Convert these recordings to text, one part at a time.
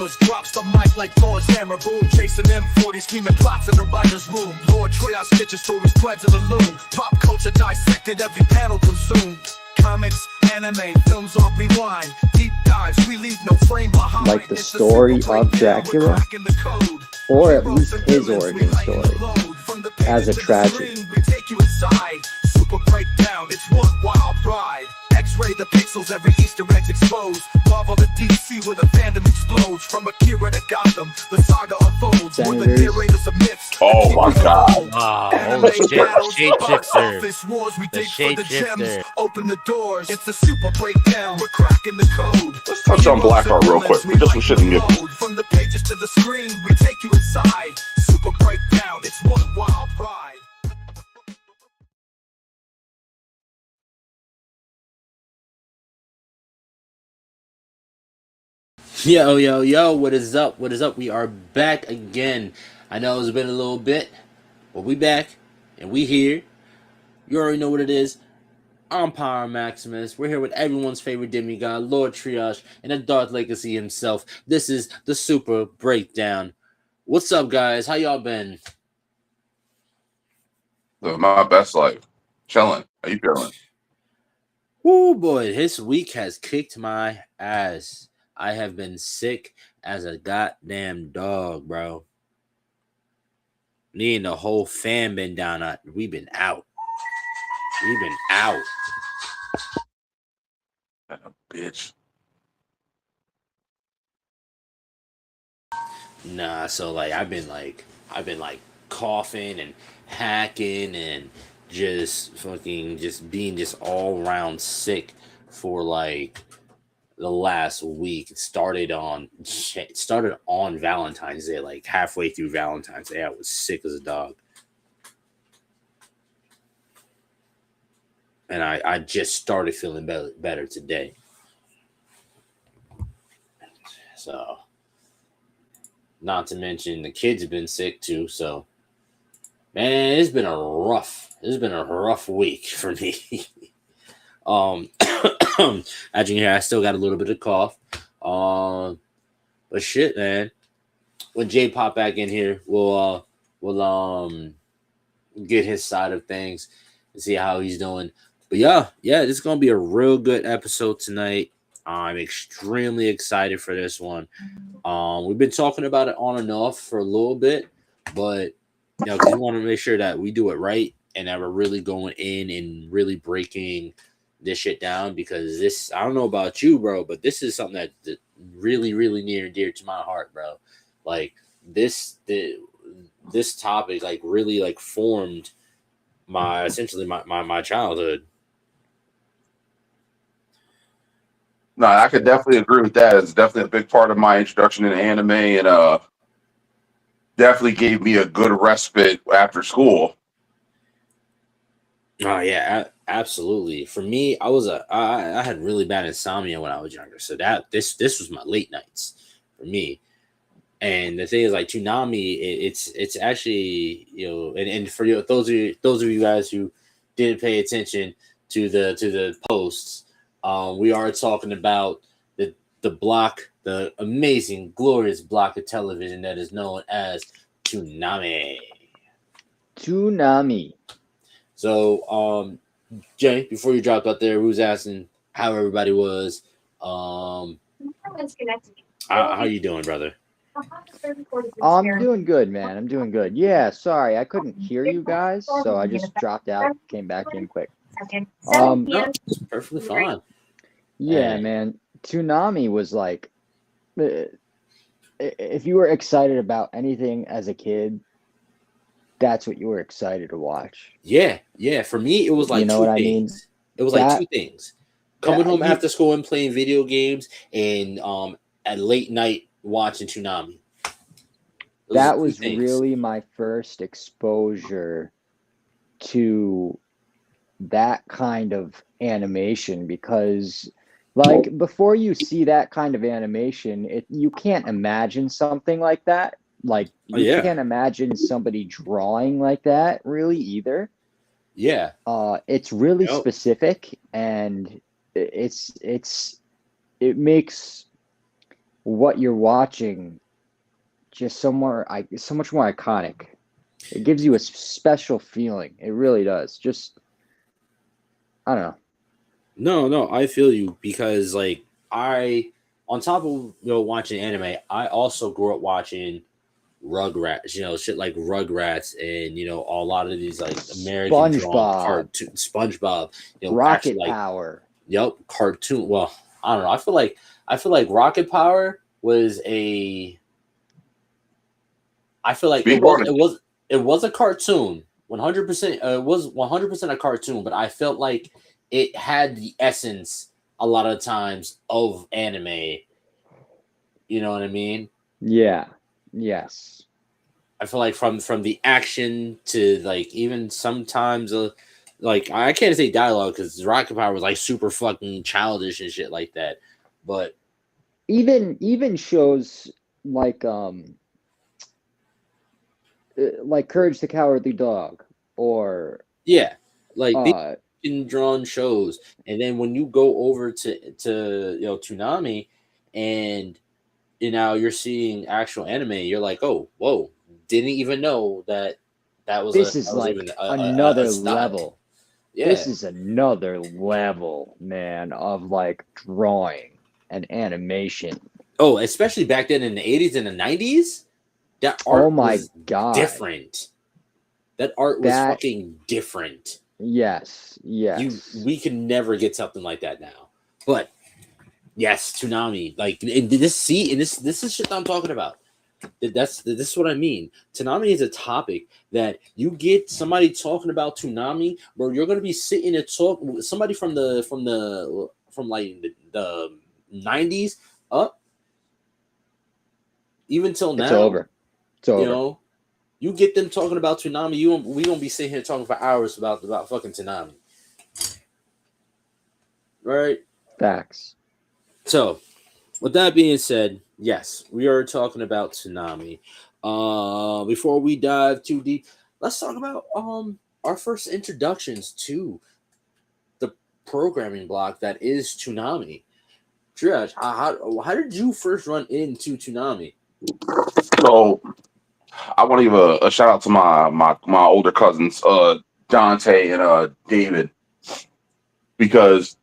hours. Drops the mic like Thor's hammer, boom. Chasing M40, scheming plots in the writer's room. Lord Triage stitches stories, threads of the loom. Pop culture dissected, every panel consumed. Comics, anime, films on rewind. Deep dives, we leave no frame behind. Like the story of Dracula, or at least his origin story, as a tragedy. We take you inside. Super breakdown, it's one wild ride. X-ray the pixels, every Easter egg's exposed. Marvel the DC where the fandom explodes. From Akira to Gotham, the saga unfolds. Where the narrators of myths. Oh my god. Wow, holy shit, shapeshifter. The shapeshifter. Open the doors, it's a super breakdown. We're cracking the code. Let's touch on Blackheart real quick. We just some shit and give. From the pages to the screen, we take you inside. Super breakdown, it's one wild ride. Yo, what is up? What is up? We are back again. I know it's been a little bit, but we back and we here. You already know what it is. I'm Power Maximus. We're here with everyone's favorite demigod, Lord Triage, and the Darth Legacy himself. This is the Super Breakdown. What's up, guys? How y'all been? My best life. Chilling. How you feeling? Oh boy, this week has kicked my ass. I have been sick as a goddamn dog, bro. Me and the whole fam been down. We've been out. We've been out. That bitch. Nah, so like I've been coughing and hacking and just fucking just being just all around sick for like the last week. It started on Valentine's Day, like halfway through Valentine's Day. I was sick as a dog. And I just started feeling better today. So, not to mention the kids have been sick too. So, man, it's been a rough week for me. As you can hear, I still got a little bit of cough. But shit, man. When Jay pop back in here, we'll get his side of things and see how he's doing. But yeah, this is gonna be a real good episode tonight. I'm extremely excited for this one. We've been talking about it on and off for a little bit, but we want to make sure that we do it right and that we're really going in and really breaking this shit down, because this, I don't know about you, bro, but this is something that really, really near and dear to my heart, bro. Like this topic like really like formed my childhood. No, I could definitely agree with that. It's definitely a big part of my introduction into anime, and definitely gave me a good respite after school. Oh yeah, absolutely. For me, I had really bad insomnia when I was younger, so this was my late nights for me. And the thing is, like Toonami, it's actually, and for those of you guys who didn't pay attention to the posts, we are talking about the block, the amazing, glorious block of television that is known as Toonami. So, Jay, before you dropped out there, we was asking how everybody was. How you doing, brother? I'm doing good, man. I'm doing good. Yeah, sorry, I couldn't hear you guys, so I just dropped out, came back in quick. No, it's perfectly fine. Yeah, man. Toonami was like, if you were excited about anything as a kid, that's what you were excited to watch. Yeah. For me, it was like two things. I mean? It was like two things: coming home after school and playing video games, and at late night watching Toonami. That was really my first exposure to that kind of animation, because like before you see that kind of animation, you can't imagine something like that. Like you can't imagine somebody drawing like that really either. Yeah. It's really specific, and it makes what you're watching just so much more iconic. It gives you a special feeling. It really does. Just, I don't know. No, I feel you because like on top of watching anime, I also grew up watching Rugrats, shit like Rugrats and a lot of these like American drawn cartoon SpongeBob, Rocket actually, like, Power. Yep, cartoon. Well, I don't know. I feel like Rocket Power was a. I feel like it was a cartoon. 100%. It was 100% a cartoon, but I felt like it had the essence a lot of times of anime. You know what I mean? Yeah. Yes. I feel like from the action to like even sometimes like I can't say dialogue because Rocket Power was like super fucking childish and shit like that, but even shows like Courage the Cowardly Dog or yeah, like they drawn shows, and then when you go over to Toonami and you're seeing actual anime, you're like, oh, whoa, didn't even know that was another level. Yeah. This is another level, man, of like drawing and animation. Oh, especially back then in the 80s and the 90s, that art was different. That art was fucking different. Yes. We can never get something like that now. But yes, Toonami, like this is shit that I'm talking about. This is what I mean. Toonami is a topic that you get somebody talking about Toonami, bro. You're gonna be sitting and talk with somebody from like the 90s up, even till now. It's over. You get them talking about Toonami. We gonna be sitting here talking for hours about fucking Toonami, right? Facts. So, with that being said, yes, we are talking about Toonami. Before we dive too deep, let's talk about our first introductions to the programming block that is Toonami. Triage, how did you first run into Toonami? So, I want to give a shout out to my older cousins, Dante and David, because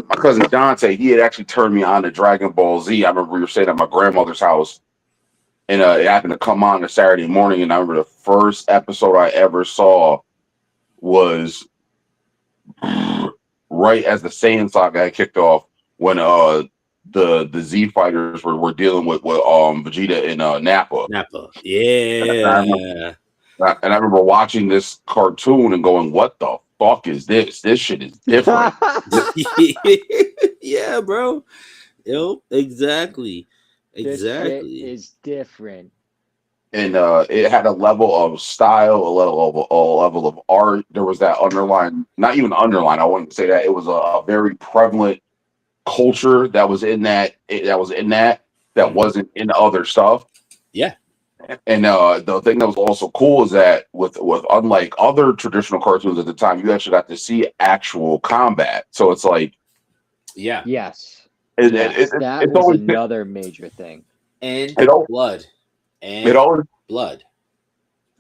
my cousin Dante, he had actually turned me on to Dragon Ball Z. I remember we were staying at my grandmother's house, and it happened to come on a Saturday morning. And I remember the first episode I ever saw was right as the Saiyan saga had kicked off, when the Z fighters were dealing with Vegeta and Nappa. Yeah. And I remember watching this cartoon and going, "What the fuck is this? This shit is different." Yeah, bro. Yep, exactly. This shit is different. And it had a level of style, a level of art. There was that underline, not even underline. I wouldn't say that. It was a very prevalent culture that was in that. That wasn't in other stuff. Yeah. And the thing that was also cool is that with unlike other traditional cartoons at the time, you actually got to see actual combat. So it's like, yeah, yes, that was another major thing. And blood, and blood.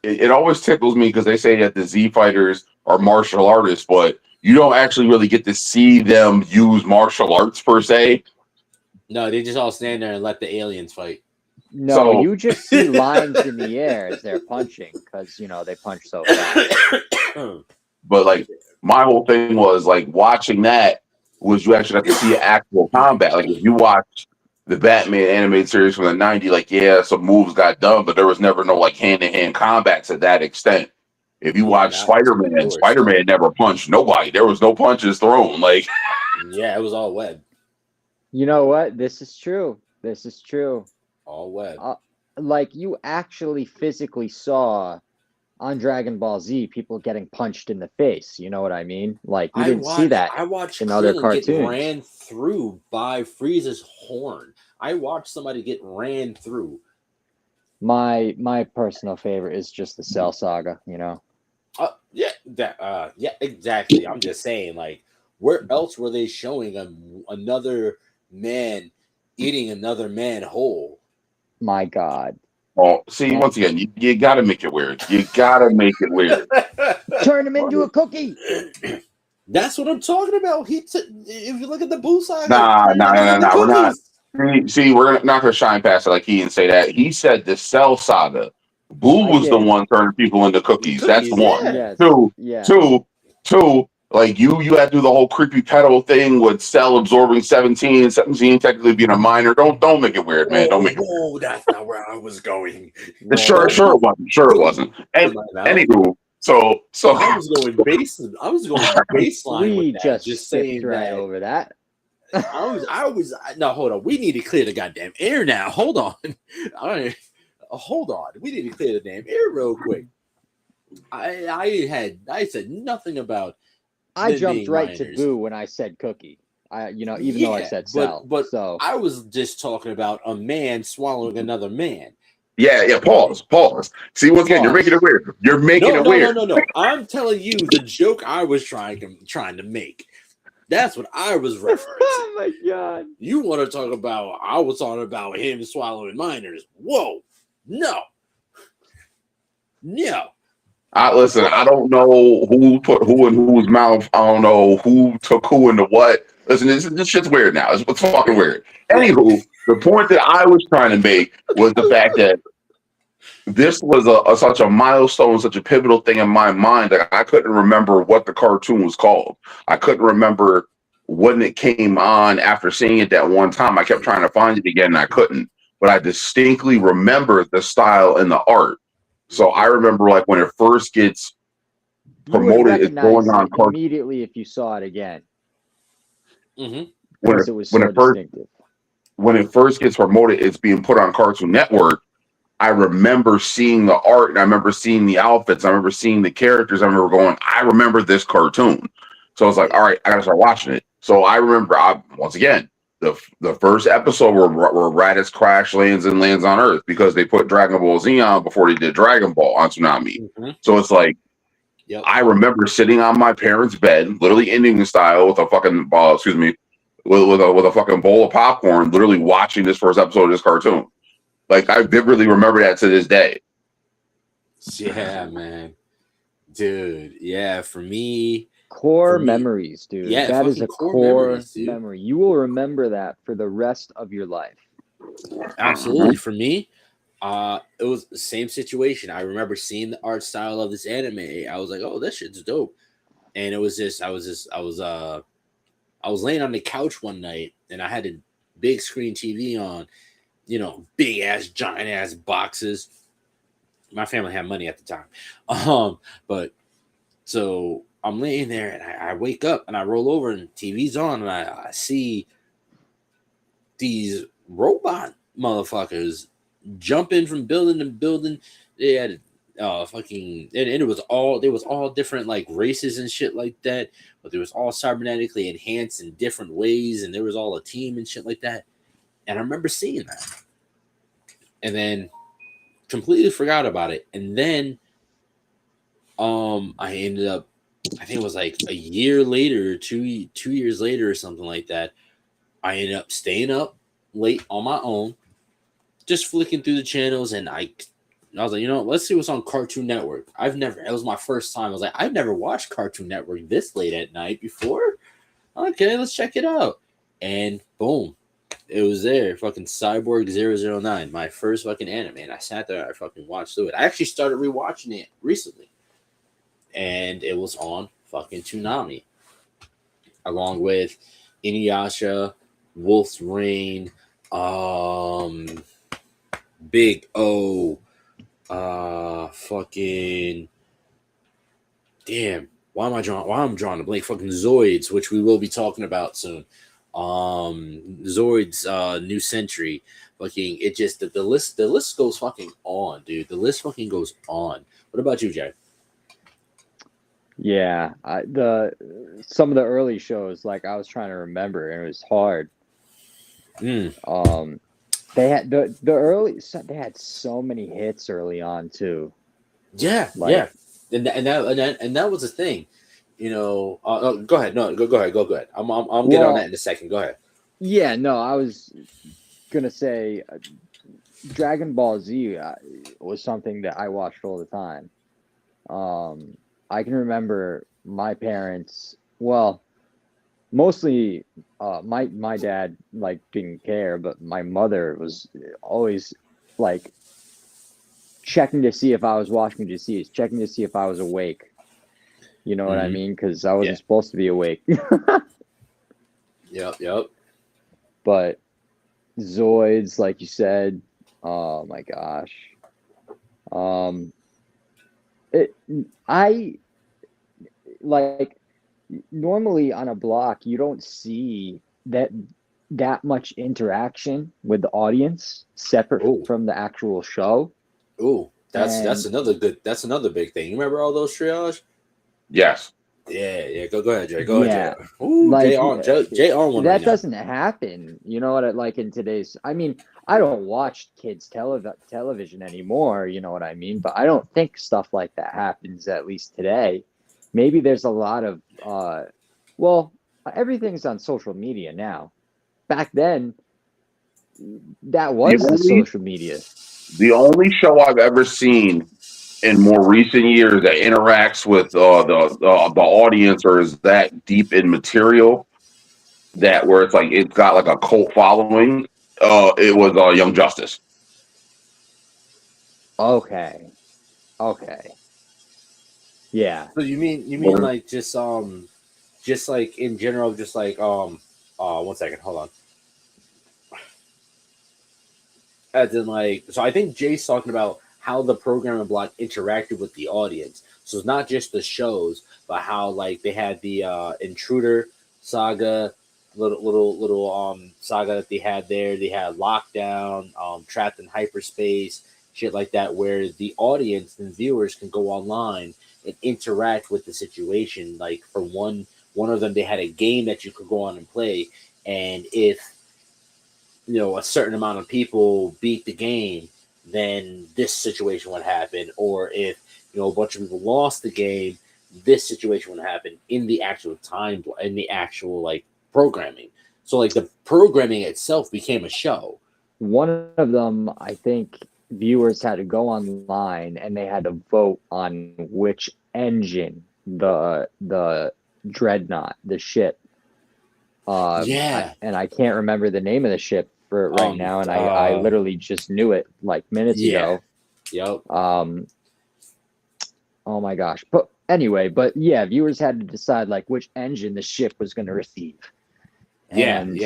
It always tickles me because they say that the Z fighters are martial artists, but you don't actually really get to see them use martial arts per se. No, they just all stand there and let the aliens fight. No, you just see lines in the air as they're punching because they punch so fast. But like my whole thing was like watching that was you actually have to see actual combat. Like if you watch the Batman animated series from the 90s, like some moves got done, but there was never no like hand-to-hand combat to that extent. If you watch Spider-Man, Spider-Man never punched nobody. There was no punches thrown. Like it was all web. You know what? This is true. All web. Like you actually physically saw on Dragon Ball Z people getting punched in the face. You know what I mean? Like you didn't see that. I watched in other cartoons. Get ran through by Frieza's horn. I watched somebody get ran through. My personal favorite is just the Cell Saga. Yeah, exactly. I'm just saying, like, where else were they showing another man eating another man whole. My God. Well, see, once again, you got to make it weird. You got to make it weird. Turn him into a cookie. That's what I'm talking about. If you look at the Boo saga, Nah. We're not. cookies. See, we're not going to shine past it like he didn't say that. He said the Cell Saga. Boo I was the did. one turning people into cookies. That's Cookies, one. yeah. Yes. Two. Yeah. Two. Like you had to do the whole creepy pedo thing with Cell absorbing 17 technically being a minor. Don't make it weird, man. Don't make it weird. Whoa, that's not where I was going. Sure it wasn't. Sure it wasn't. And anywho, so I was going baseline We with that. just saying skipped right that. over that. No, hold on. We need to clear the goddamn air now. Hold on. Hold on. We need to clear the damn air real quick. I said nothing about. I jumped right minors. to Boo when I said cookie. Even though I said Cell. But so I was just talking about a man swallowing another man. Yeah. Pause. See, once again, you're making it weird. You're making it weird. No. I'm telling you the joke I was trying to make. That's what I was referencing. Oh my God. You want to talk about? I was talking about him swallowing minors. Whoa, no. Listen, I don't know who put who in whose mouth. I don't know who took who into what. Listen, this shit's weird now. It's fucking weird. Anywho, the point that I was trying to make was the fact that this was such a milestone, such a pivotal thing in my mind that I couldn't remember what the cartoon was called. I couldn't remember when it came on after seeing it that one time. I kept trying to find it again and I couldn't. But I distinctly remember the style and the art. So I remember like when it first gets promoted, it's going on immediately if you saw it again. Mm-hmm. Because it was so distinctive. When it first gets promoted, it's being put on Cartoon Network. I remember seeing the art and I remember seeing the outfits. I remember seeing the characters. I remember going, I remember this cartoon. So I was like, all right, I gotta start watching it. So I remember, once again, the first episode where Raditz crash lands on Earth because they put Dragon Ball Z on before they did Dragon Ball on Toonami. Mm-hmm. So it's like, I remember sitting on my parents' bed, literally Indian style, with a fucking with a fucking bowl of popcorn, literally watching this first episode of this cartoon. Like I vividly remember that to this day. Yeah, man, dude. Yeah, for me, core memories, dude. Yeah, that is a core memory. You will remember that for the rest of your life. Absolutely. For me, it was the same situation. I remember seeing the art style of this anime. I was like, "Oh, this shit's dope." And it was just, I was laying on the couch one night, and I had a big screen TV on. Big ass, giant ass boxes. My family had money at the time. But so I'm laying there and I wake up and I roll over and TV's on and I see these robot motherfuckers jumping from building to building. They had and it was all different like races and shit like that, but they was all cybernetically enhanced in different ways, and there was all a team and shit like that. And I remember seeing that. And then completely forgot about it. And then I ended up, I think it was like a year later, two years later or something like that. I ended up staying up late on my own, just flicking through the channels. And I was like, let's see what's on Cartoon Network. It was my first time. I was like, I've never watched Cartoon Network this late at night before. Okay, let's check it out. And boom. It was there, fucking Cyborg 009, my first fucking anime, and I sat there, I fucking watched through it. I actually started rewatching it recently, and it was on fucking Toonami, along with Inuyasha, Wolf's Rain, Big O, fucking damn. Why am I drawing a blank? Fucking Zoids, which we will be talking about soon. Zoid's New Century, fucking it just the list goes fucking on, dude. The list fucking goes on. What about you, Jay? Yeah, some of the early shows, like I was trying to remember, and it was hard. They had they had so many hits early on too. Yeah, and that was the thing. Go ahead. No, go ahead. I'm getting on that in a second. Go ahead. Yeah, no, I was gonna say Dragon Ball Z was something that I watched all the time. I can remember my parents. Well, mostly my dad like didn't care, but my mother was always like checking to see if I was watching disease, checking to see if I was awake. You know what I mean? Because I wasn't supposed to be awake. Yep. But Zoids, like you said, oh my gosh. I like normally on a block you don't see that much interaction with the audience separate from the actual show. Ooh, that's another big thing. You remember all those triage? Yes. Yeah. Go ahead, Jay. Go ahead, Jay. Ooh, like, Jay on one. That right doesn't happen. You know what? Like in today's, I mean, I don't watch kids television anymore. You know what I mean? But I don't think stuff like that happens, at least today. Maybe there's a lot of, well, everything's on social media now. Back then, that was the social media. The only show I've ever seen in more recent years that interacts with the audience or is that deep in material that where it's like it's got like a cult following, it was Young Justice. Okay. Yeah. So you mean like just like in general, just like 1 second, hold on. As in like, so I think Jay's talking about how the programming block interacted with the audience. So it's not just the shows, but how like they had the Intruder saga, little saga that they had there. They had Lockdown, Trapped in Hyperspace, shit like that, where the audience and viewers can go online and interact with the situation. Like for one of them, they had a game that you could go on and play, and if a certain amount of people beat the game, then this situation would happen. Or if a bunch of people lost the game, this situation would happen in the actual in the actual like programming. So like the programming itself became a show. One of them, I think, viewers had to go online and they had to vote on which engine the dreadnought, the ship. And I can't remember the name of the ship for right now, and I literally just knew it like minutes ago. Yep. Oh my gosh. But anyway, viewers had to decide like which engine the ship was going to receive. And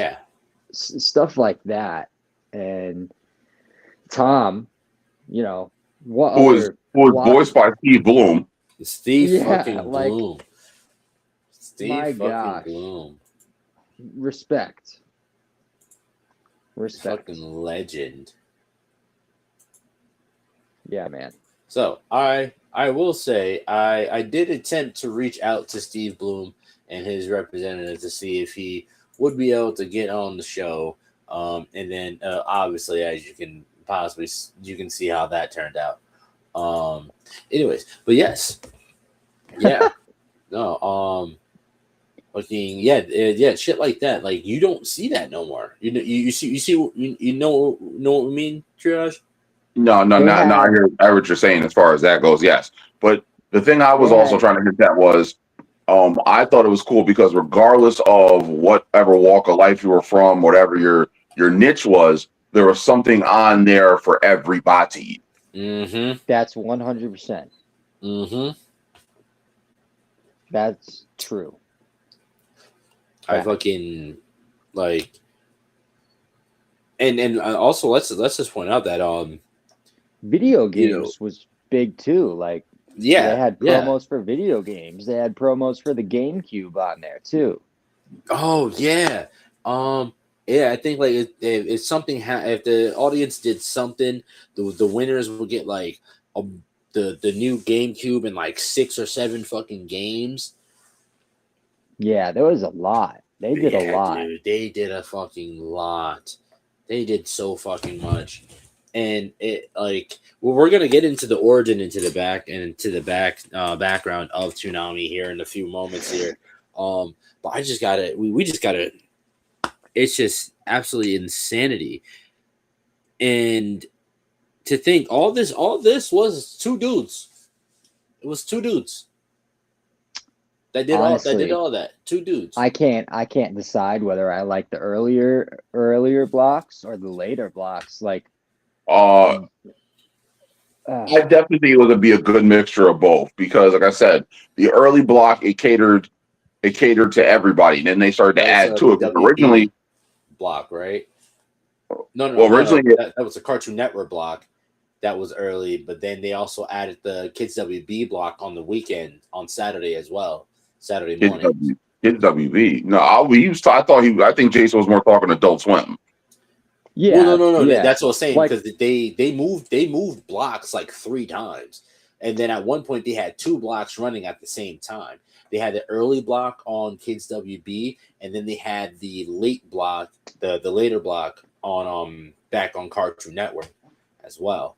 stuff like that. And Tom, what who was voiced by Steve Bloom. Steve fucking Bloom. Steve fucking Bloom. Respect. Fucking legend. Yeah, man. So I will say I did attempt to reach out to Steve Bloom and his representative to see if he would be able to get on the show. And then obviously, as you can see how that turned out. Anyways, but yes, yeah, no, fucking shit like that. Like you don't see that no more. You know what we mean, Triage? No. I hear what you're saying as far as that goes. Yes, but the thing I was also trying to get at was, I thought it was cool because regardless of whatever walk of life you were from, whatever your niche was, there was something on there for everybody. Mm-hmm. That's 100%. Mm-hmm. That's true. I fucking like, and also let's just point out that video games was big too. Like they had promos for video games. They had promos for the GameCube on there too. Oh yeah. I think like if something if the audience did something, the winners will get like the new GameCube and like 6 or 7 fucking games. Yeah, there was a lot. They did a lot. Dude, they did a fucking lot. They did so fucking much. And it like we're gonna get into the origin, into the background of Toonami here in a few moments here. But I just gotta we just gotta, it's just absolutely insanity And to think all this was two dudes. It was two dudes that did Honestly, all that. Two dudes. I can't decide whether I like the earlier blocks or the later blocks. Like, I definitely think it would be a good mixture of both because, like I said, the early block it catered to everybody, and then they started to add to it. Originally, block, right? Originally that was a Cartoon Network block that was early, but then they also added the Kids WB block on the weekend on Saturday as well, Saturday morning. Kids WB. No, I think Jason was more talking Adult Swim. Yeah, well, no. Yeah. That's what I was saying Like, because they moved blocks like 3 times, and then at one point they had 2 blocks running at the same time. They had the early block on Kids WB, and then they had the late block, the later block on back on Cartoon Network as well.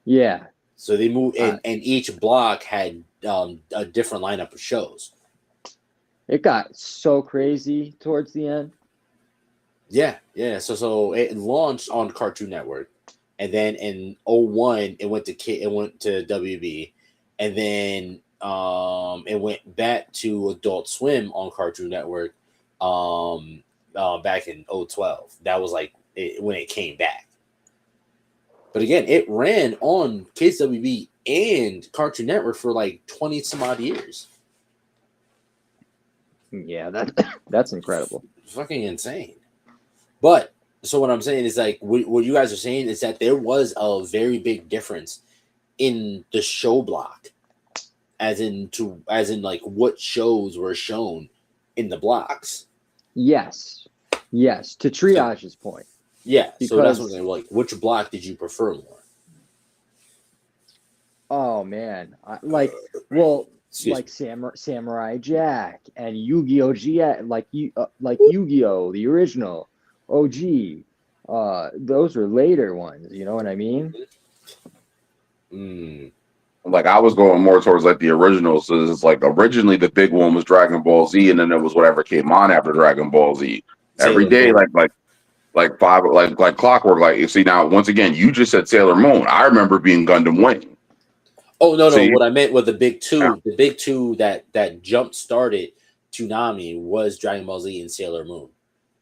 yeah. So they moved, and each block had a different lineup of shows. It got so crazy towards the end. Yeah. So it launched on Cartoon Network, and then in 2001 it went to WB, and then it went back to Adult Swim on Cartoon Network back in 2012. That was like when it came back. But again, it ran on Kids WB and Cartoon Network for like 20 some odd years. Yeah, that's incredible. It's fucking insane. But so what I'm saying is like what you guys are saying is that there was a very big difference in the show block, as in like what shows were shown in the blocks. Yes. To Triage's point. Yeah. So that's what they're like. Which block did you prefer more? Oh man, Samurai Jack and Yu-Gi-Oh! GX, like Yu-Gi-Oh! The original OG. Those were later ones. You know what I mean? Like I was going more towards like the original. So it's like originally the big one was Dragon Ball Z, and then it was whatever came on after Dragon Ball Z. Every day, like clockwork. Like you see now, once again, you just said Sailor Moon. I remember being Gundam Wing. Oh no! What I meant with the big two, the big two that jump started Toonami was Dragon Ball Z and Sailor Moon.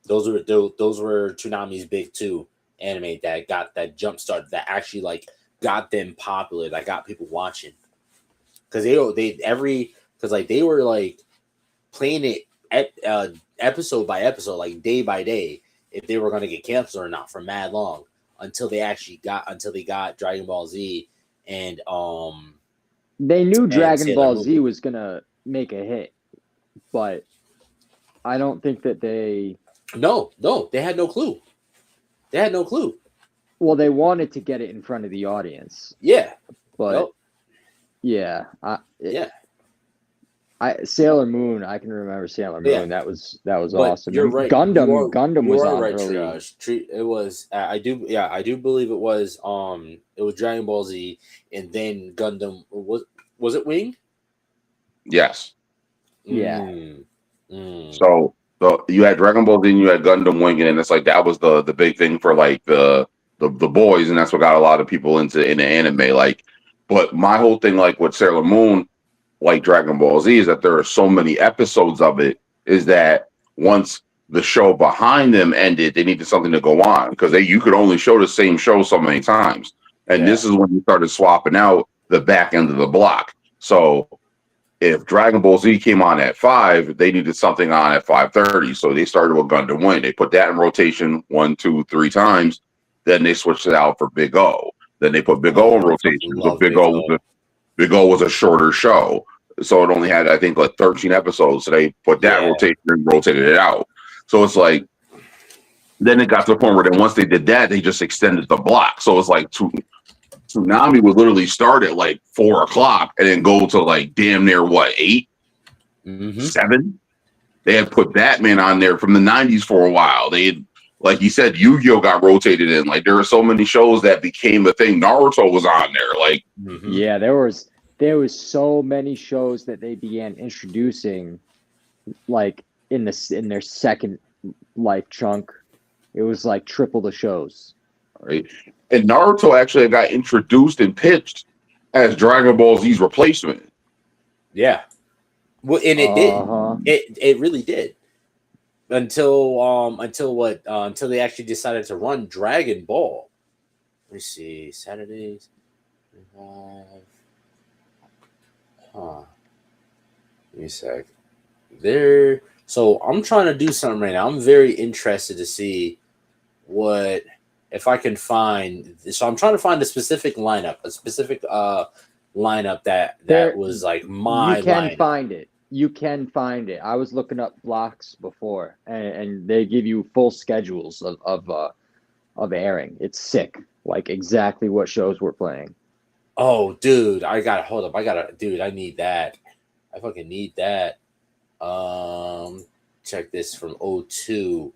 Those were Toonami's big 2 anime that jump started, that actually like got them popular, that got people watching. Because they were like playing it episode by episode, like day by day, if they were going to get canceled or not for mad long until they got Dragon Ball Z. And they knew Dragon Ball Z was gonna make a hit, but I don't think that they. No, they had no clue. Well, they wanted to get it in front of the audience. Yeah, but Sailor Moon. I can remember Sailor Moon. Yeah. That was awesome. You're right. Gundam was on right, early. It was. I do believe it was. It was Dragon Ball Z, and then Gundam. Was it Wing? Yes. Yeah. So you had Dragon Ball Z, and you had Gundam Wing, and it's like that was the big thing for like the boys, and that's what got a lot of people into anime. Like, but my whole thing, like with Sailor Moon, like Dragon Ball Z, is that there are so many episodes of it, is that once the show behind them ended, they needed something to go on because you could only show the same show so many times. And this is when you started swapping out the back end of the block. So if Dragon Ball Z came on at 5, they needed something on at 5:30. So they started with Gundam Wing. They put that in rotation 1, 2, 3 times. Then they switched it out for Big O. Then they put Big O in rotation. So Big O was a shorter show. So it only had, I think, like 13 episodes. So they put that rotation and rotated it out. So it's like, then it got to the point where then once they did that, they just extended the block. So it's like Toonami would literally start at like 4 o'clock and then go to like damn near 8, 7. They had put Batman on there from the 90s for a while. They had, like you said, Yu-Gi-Oh got rotated in. Like there are so many shows that became a thing. Naruto was on there. Like yeah, there was so many shows that they began introducing, like in their second like chunk. It was like triple the shows. right? And Naruto actually got introduced and pitched as Dragon Ball Z's replacement. Yeah. Well, and it did. Uh-huh. It really did. Until they actually decided to run Dragon Ball. Let me see. Saturdays. Let me a sec. There. So I'm trying to do something right now. I'm very interested to see what if I can find. So I'm trying to find a specific lineup, lineup that There, was like my you can lineup. find it. You can find it. I was looking up blocks before, and they give you full schedules of airing. It's sick, like exactly what shows we're playing. Oh, dude, I gotta hold up. I need that. I fucking need that. Check this from 02.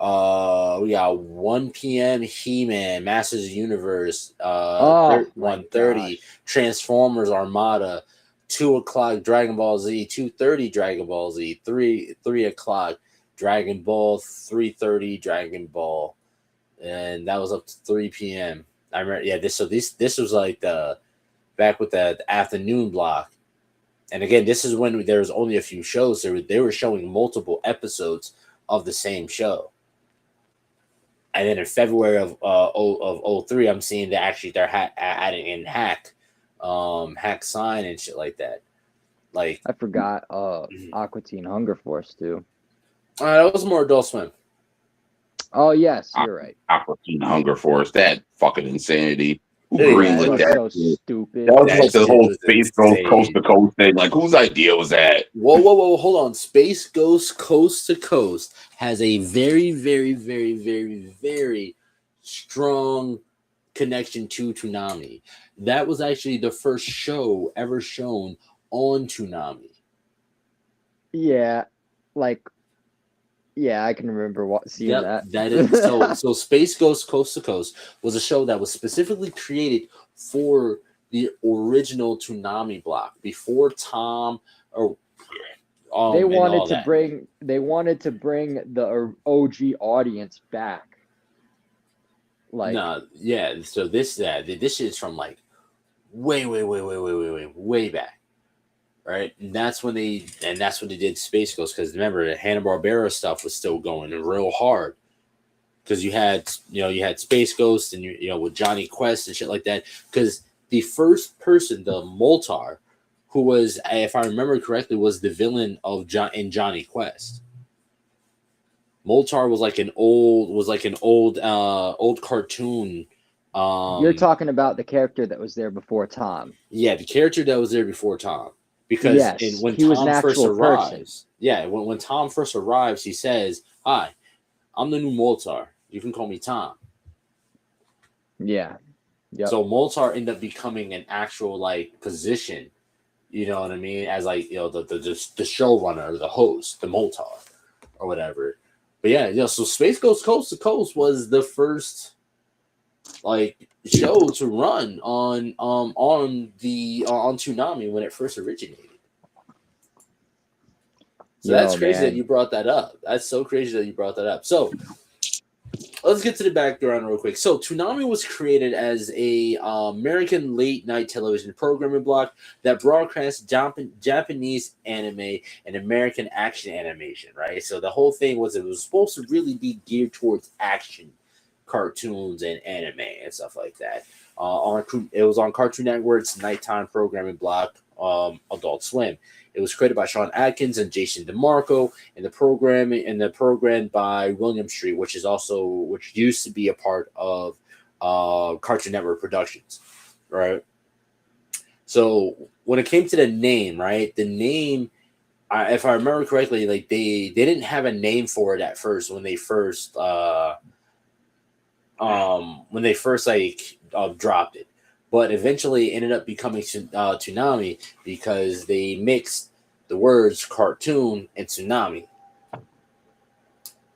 We got 1 p.m. He-Man, Masters of the Universe, Oh my 1:30, gosh. Transformers Armada, 2 o'clock Dragon Ball Z, 2:30 Dragon Ball Z, 3 o'clock Dragon Ball, 3:30 Dragon Ball, and that was up to 3 p.m. I remember, yeah. This was like the back with the afternoon block, and again, this is when there was only a few shows. They were showing multiple episodes of the same show. And then in February of 03, I'm seeing that actually they're adding in hack sign and shit like that. Like I forgot Aqua Teen Hunger Force too. that was more Adult Swim. Oh yes, you're right. Aqua Teen Hunger Force, that fucking insanity. Who Yeah, greenlit That that? was so stupid. That was That like the shit whole was Space Ghost insane. Coast to Coast thing. Like, whose idea was that? Whoa, hold on. Space Ghost Coast to Coast has a very, very, very, very, very strong connection to Toonami. That was actually the first show ever shown on Toonami. Yeah, like yeah, I can remember seeing that. That is so Space Ghost Coast to Coast was a show that was specifically created for the original Toonami block before Tom or they wanted to bring the OG audience back. Like yeah. So this shit is from like way back, right? And that's when they did Space Ghost, because remember the Hanna-Barbera stuff was still going real hard, because you had Space Ghost and you with Johnny Quest and shit like that. Because the first person, the Moltar, who was, if I remember correctly, was the villain of Johnny Quest. Moltar was like an old cartoon. you're talking about the character that was there before Tom. Yeah, the character that was there before Tom. Because Yes, when he was Tom an first actual person. arrives, when Tom first arrives, he says, "Hi, I'm the new Moltar. You can call me Tom." Yeah. Yep. So Moltar ended up becoming an actual like position, you know what I mean, as like the showrunner or the host, the Moltar or whatever. But yeah, so Space Ghost Coast to Coast was the first like show to run on Toonami when it first originated. So that's crazy that you brought that up. That's so crazy that you brought that up. So let's get to the background real quick. So Toonami was created as a American late night television programming block that broadcasts Japanese anime and American action animation, right? So the whole thing was it was supposed to really be geared towards action cartoons and anime and stuff like that. It was on Cartoon Network's nighttime programming block, Adult Swim. It was created by Sean Atkins and Jason DeMarco, and the program by William Street, which used to be a part of Cartoon Network Productions, right? So when it came to the name, right, the name, if I remember correctly, like they didn't have a name for it at first when they first dropped it. But eventually ended up becoming Toonami because they mixed the words cartoon and tsunami.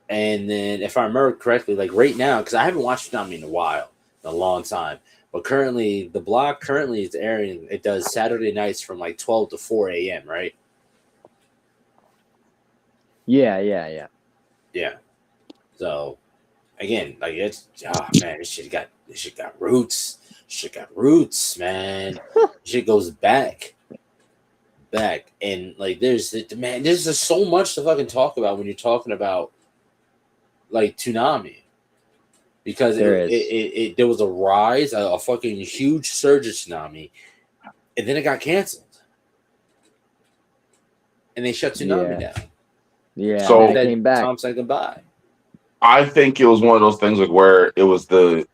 And then, if I remember correctly, like right now, because I haven't watched Toonami in a long time, but currently the block is airing. It does Saturday nights from like 12 to 4 a.m. Right? Yeah. Yeah. So again, like it's man, this shit got roots. Shit got roots, man. Shit goes back, and like there's just so much to fucking talk about when you're talking about like Toonami, because there was a rise, a fucking huge surge of Toonami, and then it got canceled, and they shut Toonami down. Yeah, so it came back. Tom said goodbye. I think it was one of those things like where it was the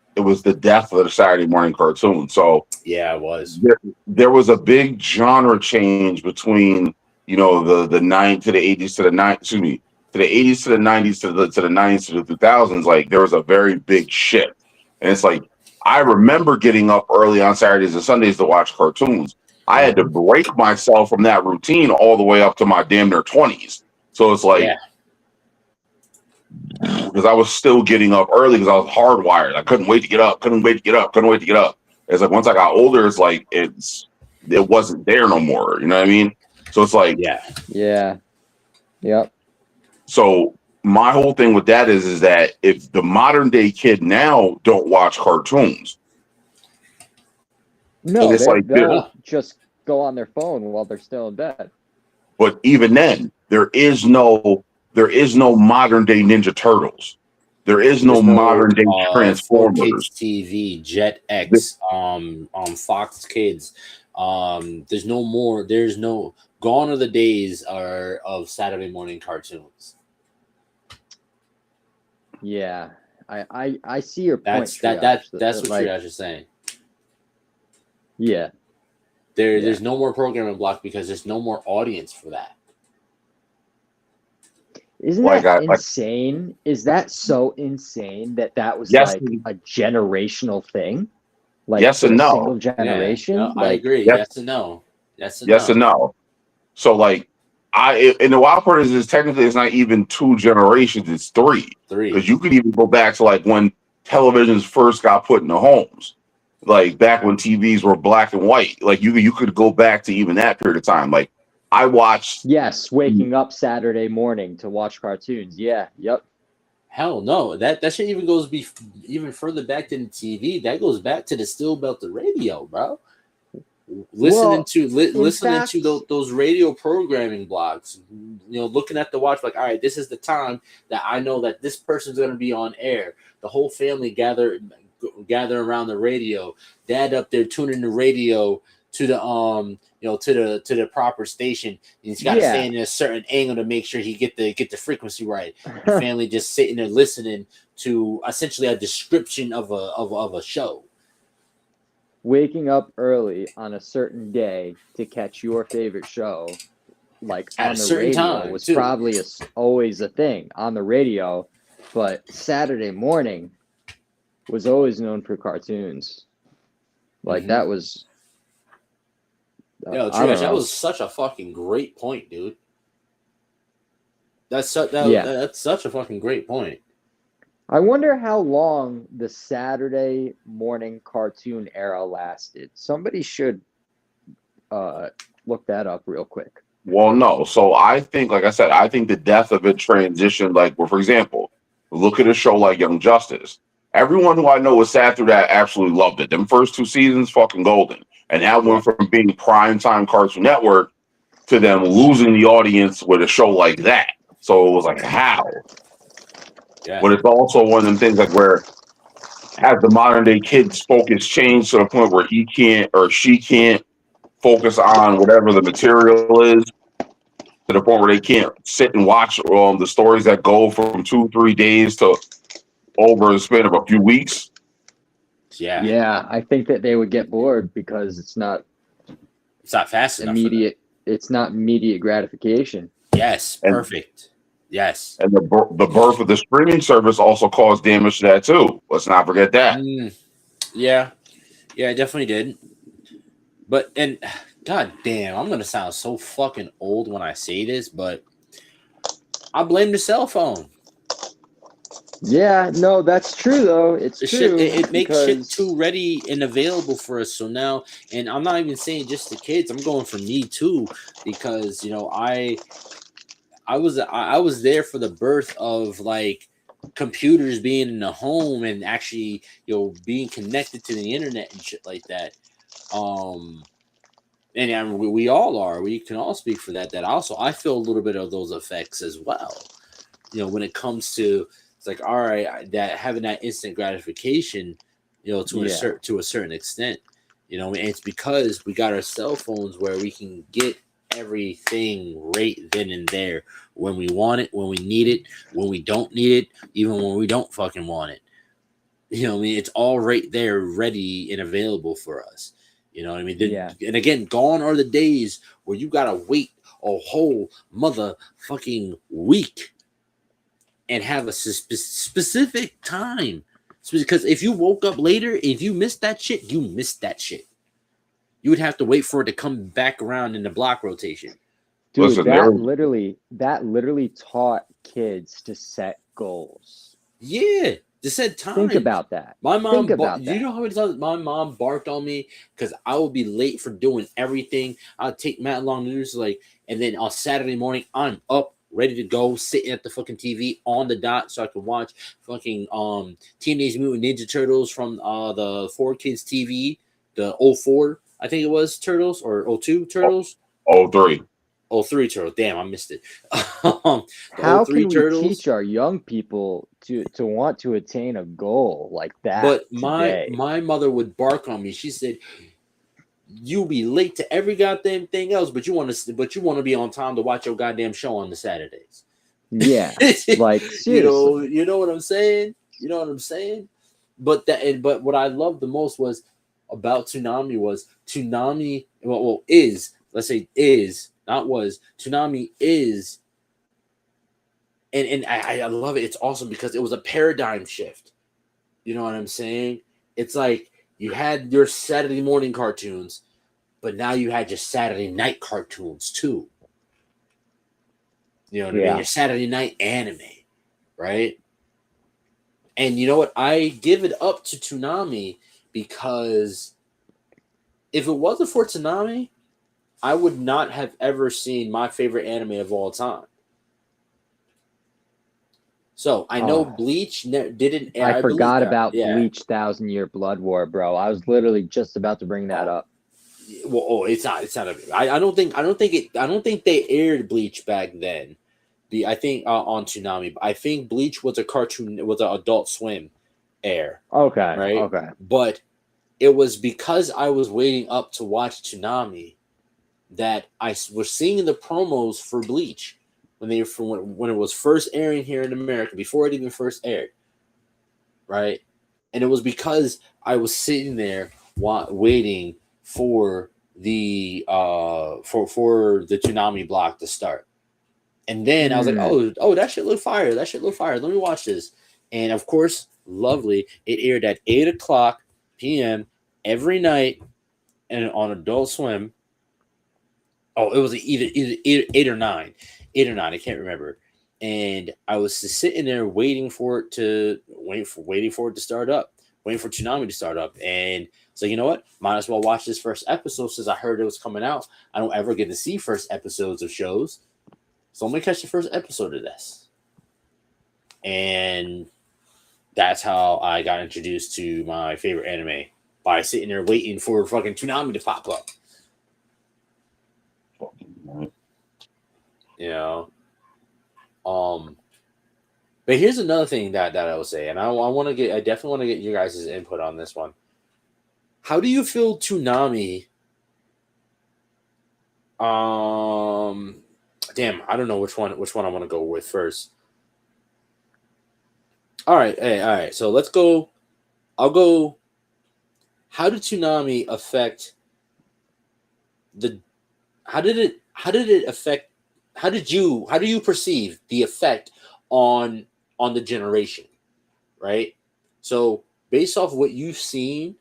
death of the Saturday morning cartoon. So yeah, it was. There was a big genre change between the 90s to the 80s to the 90s. Excuse me, to the 80s to the 90s to the 90s to the 2000s. Like there was a very big shift, and it's like I remember getting up early on Saturdays and Sundays to watch cartoons. I had to break myself from that routine all the way up to my damn near 20s. So it's like. Yeah. Because I was still getting up early because I was hardwired. I couldn't wait to get up. It's like once I got older, it's like it wasn't there no more. You know what I mean? So it's like yeah. Yep. So my whole thing with that is that if the modern day kid now don't watch cartoons, no, they'll just go on their phone while they're still in bed. But even then, there is no modern day Ninja Turtles. There is no modern day Transformers. Kids TV, Jet X, Fox Kids. There's no more. There's no gone are the days of Saturday morning cartoons. Yeah, I see your point. That's what Triage is saying. Yeah. There's no more programming block because there's no more audience for that. Isn't that insane? Is that so insane that was like a generational thing? Like yes and no. Single generation? Yeah, no, I agree. Yes and no. Yes and no. So like and the wild part is technically it's not even 2 generations, it's 3. Because you could even go back to like when televisions first got put in the homes. Like back when TVs were black and white. Like you could go back to even that period of time. Like I watched. Yes, waking up Saturday morning to watch cartoons. Yeah, yep. Hell no, that shit even goes even further back than TV. That goes back to the Still Belted radio, bro. Listening to those radio programming blocks. Looking at the watch, like, all right, this is the time that I know that this person's going to be on air. The whole family gather around the radio. Dad up there tuning the radio to the to the proper station. He's got to stand in a certain angle to make sure he get the frequency right. The family just sitting there listening to essentially a description of a show. Waking up early on a certain day to catch your favorite show, like at on the radio, was probably always a thing on the radio. But Saturday morning was always known for cartoons. Like that was. Trish, that was such a fucking great point, dude. That's such a fucking great point. I wonder how long the Saturday morning cartoon era lasted. Somebody should look that up real quick. Well, no. So I think, like I said, I think the death of it transitioned. Like, well, for example, look at a show like Young Justice. Everyone who I know was sat through that absolutely loved it. Them first 2 seasons, fucking golden. And that went from being primetime Cartoon Network to them losing the audience with a show like that. So it was like, how? Yeah. But it's also one of them things like where has the modern day kid's focus changed to the point where he can't or she can't focus on whatever the material is, to the point where they can't sit and watch the stories that go from 2-3 days to over the span of a few weeks. Yeah, I think that they would get bored because it's not fast enough. Immediate. It's not immediate gratification. Yes, perfect. Yes, and the birth of the streaming service also caused damage to that too. Let's not forget that. Yeah, it definitely did. But god damn, I'm gonna sound so fucking old when I say this, but I blame the cell phone. Yeah, no, that's true though. It's true. It makes shit too ready and available for us. So now, and I'm not even saying just the kids. I'm going for me too, because I was there for the birth of like computers being in the home and actually, being connected to the internet and shit like that. And we all are. We can all speak for that. That also, I feel a little bit of those effects as well. When it comes to, it's like, all right, that having that instant gratification, to a certain extent, and it's because we got our cell phones where we can get everything right then and there when we want it, when we need it, when we don't need it, even when we don't fucking want it. It's all right there, ready and available for us. And again, gone are the days where you gotta wait a whole motherfucking week and have a specific time. Because if you woke up later, if you missed that shit, you missed that shit. You would have to wait for it to come back around in the block rotation. Dude, listen, that literally taught kids to set goals. Yeah. Just said time. Think about that. My mom, you know how many times my mom barked on me because I would be late for doing everything. I'd take Matt Long News, and then on Saturday morning, I'm up, ready to go, sitting at the fucking TV on the dot so I could watch fucking Teenage Mutant Ninja Turtles from the 4Kids TV, the 04, I think it was Turtles, or 02 Turtles? 03. 03 Turtles. Damn, I missed it. How can we teach our young people to want to attain a goal like that? But my mother would bark on me. She said, "You'll be late to every goddamn thing else, but you want to be on time to watch your goddamn show on the Saturdays." Yeah, like seriously. You know what I'm saying? You know what I'm saying? But what I loved the most was about Toonami was Toonami. Well, is, let's say, is. Not was. Toonami is, and I love it. It's awesome because it was a paradigm shift. You know what I'm saying? It's like you had your Saturday morning cartoons, but now you had your Saturday night cartoons too. You know what I mean? Your Saturday night anime, right? And you know what? I give it up to Toonami because if it wasn't for Toonami, I would not have ever seen my favorite anime of all time. So I know Bleach didn't air. I forgot about Bleach 1,000-Year Blood War, bro. I was literally just about to bring that up. Well, it's not. I don't think they aired Bleach back then. I think on Toonami. I think Bleach was a cartoon. It was an Adult Swim air. Okay. Right. Okay. But it was because I was waiting up to watch Toonami that I was seeing the promos for Bleach when it was first airing here in America, before it even first aired, right? And it was because I was sitting there waiting for the for the Toonami block to start, and then I was like, oh, that shit look fire. That shit look fire. Let me watch this. And of course, lovely. It aired at 8:00 p.m. every night, and on Adult Swim. Oh, it was either 8 or 9. 8 or 9, I can't remember. And I was just sitting there waiting for it to start up, waiting for Toonami to start up. And so, you know what? Might as well watch this first episode since I heard it was coming out. I don't ever get to see first episodes of shows. So I'm gonna catch the first episode of this. And that's how I got introduced to my favorite anime, by sitting there waiting for fucking Toonami to pop up. You know, but here's another thing that I will say, and I definitely want to get you guys' input on this one. How do you feel Toonami? Damn, I don't know which one I want to go with first. All right. So let's go. I'll go. How did Toonami affect the? How did it affect? How do you perceive the effect on the generation, right? So based off what you've seen,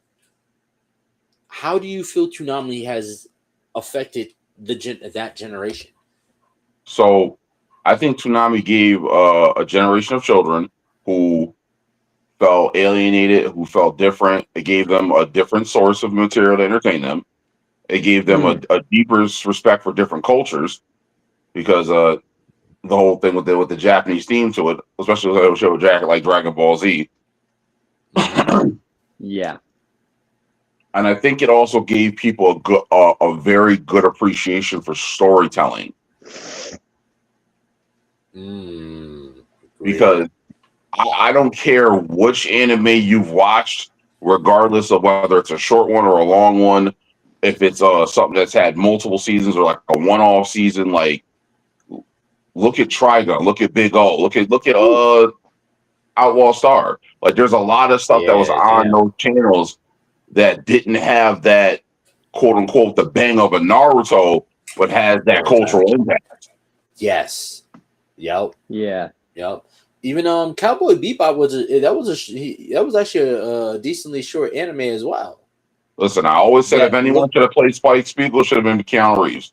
how do you feel Toonami has affected that generation? So I think Toonami gave a generation of children who felt alienated, who felt different. It gave them a different source of material to entertain them. It gave them a deeper respect for different cultures, because the whole thing with the Japanese theme to it, especially with a show like Dragon Ball Z. Yeah. And I think it also gave people a very good appreciation for storytelling. Because I don't care which anime you've watched, regardless of whether it's a short one or a long one, if it's something that's had multiple seasons or like a one-off season, like look at Trigun, look at Big O, look at Outlaw Star. Like there's a lot of stuff that was on those channels that didn't have that quote unquote the bang of a Naruto, but has that cultural impact. Yes. Yep. Yeah. Yep. Even Cowboy Bebop was actually a decently short anime as well. Listen, I always said if anyone should have played Spike Spiegel, should have been Keanu Reeves.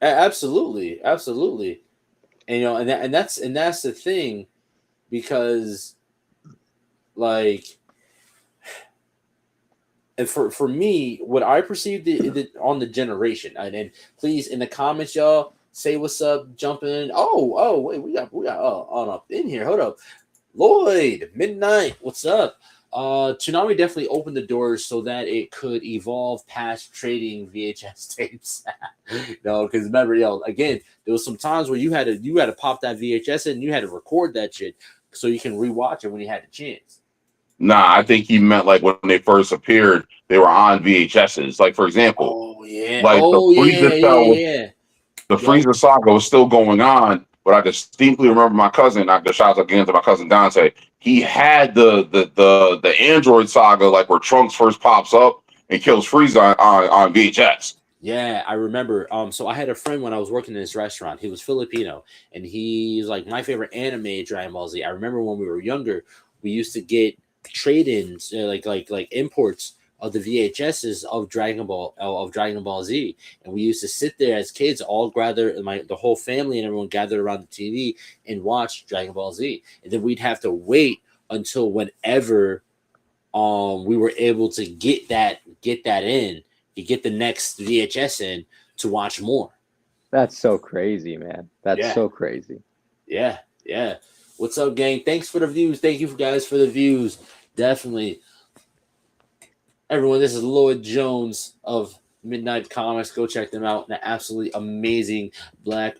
Absolutely, absolutely. And you know, and that's the thing, because like, and for me, what I perceived on the generation, and please in the comments, y'all say what's up, jump in. Oh, wait, we got on up in here. Hold up, Lloyd Midnight, what's up? Toonami definitely opened the doors so that it could evolve past trading VHS tapes. No, because remember, again, there was some times where you had to pop that VHS in and you had to record that shit so you can rewatch it when you had the chance. Nah, I think he meant like when they first appeared, they were on VHSs. Like for example, the Frieza saga was still going on, but I distinctly remember my cousin. I just shout out again to my cousin Dante. He had the Android saga, like where Trunks first pops up and kills Frieza on VHS. Yeah, I remember. So I had a friend when I was working in this restaurant. He was Filipino, and he's like, my favorite anime, Dragon Ball Z. I remember when we were younger, we used to get trade-ins, like imports of the VHSs of Dragon Ball Z, and we used to sit there as kids, all gather, the whole family and everyone gathered around the TV and watch Dragon Ball Z, and then we'd have to wait until whenever we were able to get that in, you get the next VHS in to watch more. That's so crazy, man. That's so crazy. Yeah. What's up, gang? Thanks for the views. Thank you guys for the views. Definitely. Everyone, this is Lloyd Jones of Midnight Comics. Go check them out. An absolutely amazing black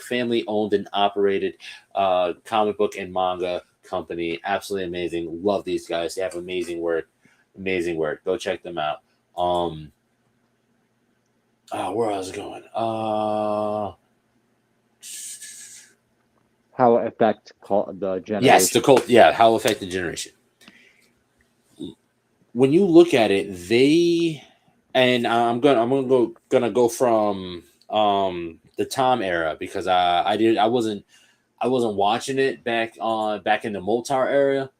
family owned and operated comic book and manga company. Absolutely amazing. Love these guys. They have amazing work. Go check them out. Where I was going? How affect the generation? Yes, the cult. Yeah, how affect the generation. When you look at it, I'm gonna go from the Tom era, because I wasn't watching it back in the Motar era.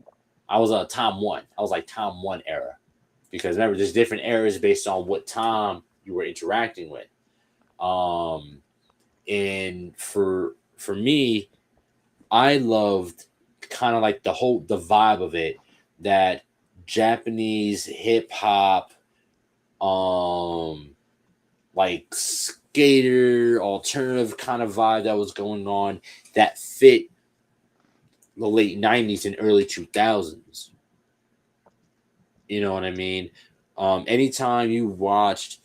I was a Tom 1. I was like Tom 1 era, because remember, there's different eras based on what Tom you were interacting with. And for me, I loved kind of like the vibe of it, that Japanese hip hop, like skater alternative kind of vibe that was going on, that fit the late 90s and early 2000s. You know what I mean? Anytime you watched,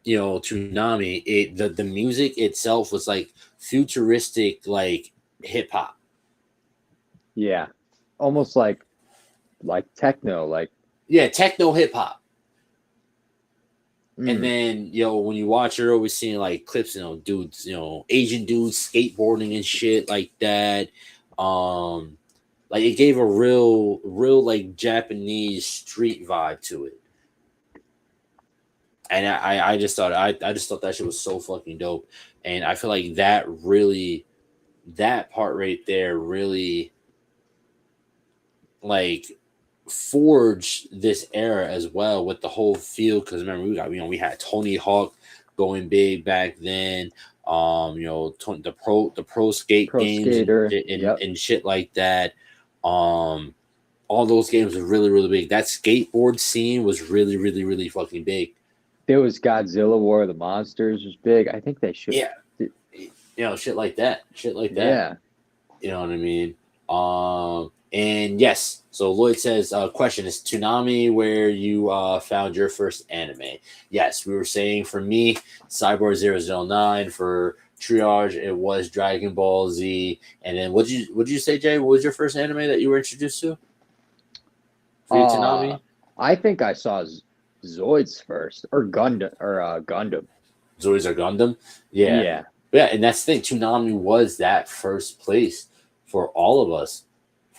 Toonami, the music itself was like futuristic, like hip hop. Yeah, almost like techno, techno hip hop. And then when you watch, you're always seeing like clips, dudes, Asian dudes skateboarding and shit like that. Like it gave a real like Japanese street vibe to it. And I just thought that shit was so fucking dope. And I feel like that part right there really like forged this era as well, with the whole feel. Because remember, we had Tony Hawk going big back then. The pro skate games and shit like that. All those games were really, really big. That skateboard scene was really, really, really fucking big. There was Godzilla War of the Monsters was big. I think they should. Yeah. shit like that. Yeah. You know what I mean? And yes, so Lloyd says, question, is Toonami where you found your first anime? Yes, we were saying for me, Cyborg 009, for Triage, it was Dragon Ball Z. And then what did you say, Jay? What was your first anime that you were introduced to? For you, Toonami? I think I saw Zoids first, or Gundam, Zoids or Gundam? Yeah. Yeah. Yeah, and that's the thing. Toonami was that first place for all of us.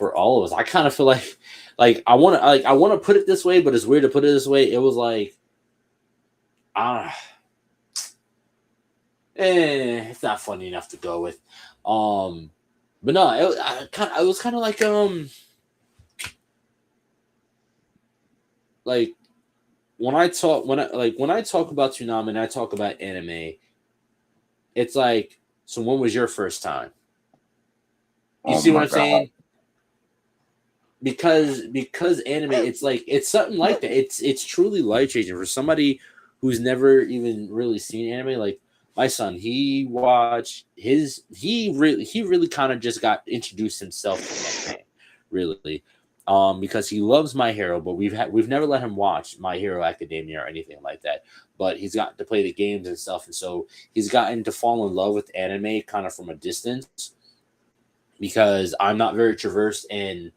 I kind of feel like I want to put it this way, but it's weird to put it this way. It was like, it's not funny enough to go with. But no, it was kind of like when I talk about Toonami and I talk about anime, it's like, so when was your first time? You see what I'm saying? Because anime, it's something like that. It's truly life changing for somebody who's never even really seen anime. Like my son, he really kind of just got introduced himself to anime, really. Because he loves My Hero, but we've never let him watch My Hero Academia or anything like that. But he's gotten to play the games and stuff, and so he's gotten to fall in love with anime kind of from a distance. Because I'm not very traversed in,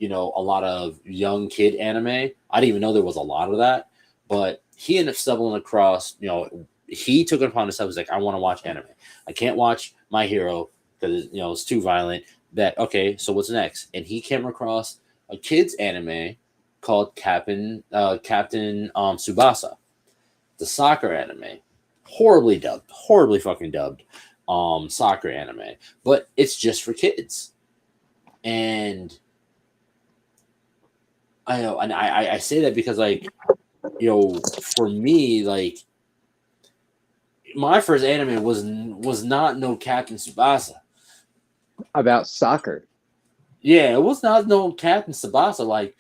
a lot of young kid anime. I didn't even know there was a lot of that, but he ended up stumbling across. He took it upon himself. He's like, I want to watch anime. I can't watch My Hero because it's too violent. Okay, so what's next? And he came across a kids anime called Captain Tsubasa, the soccer anime, horribly fucking dubbed, soccer anime, but it's just for kids. And I know, and I say that because for me, my first anime was not no Captain Tsubasa about soccer. Yeah, it was not no Captain Tsubasa. Like,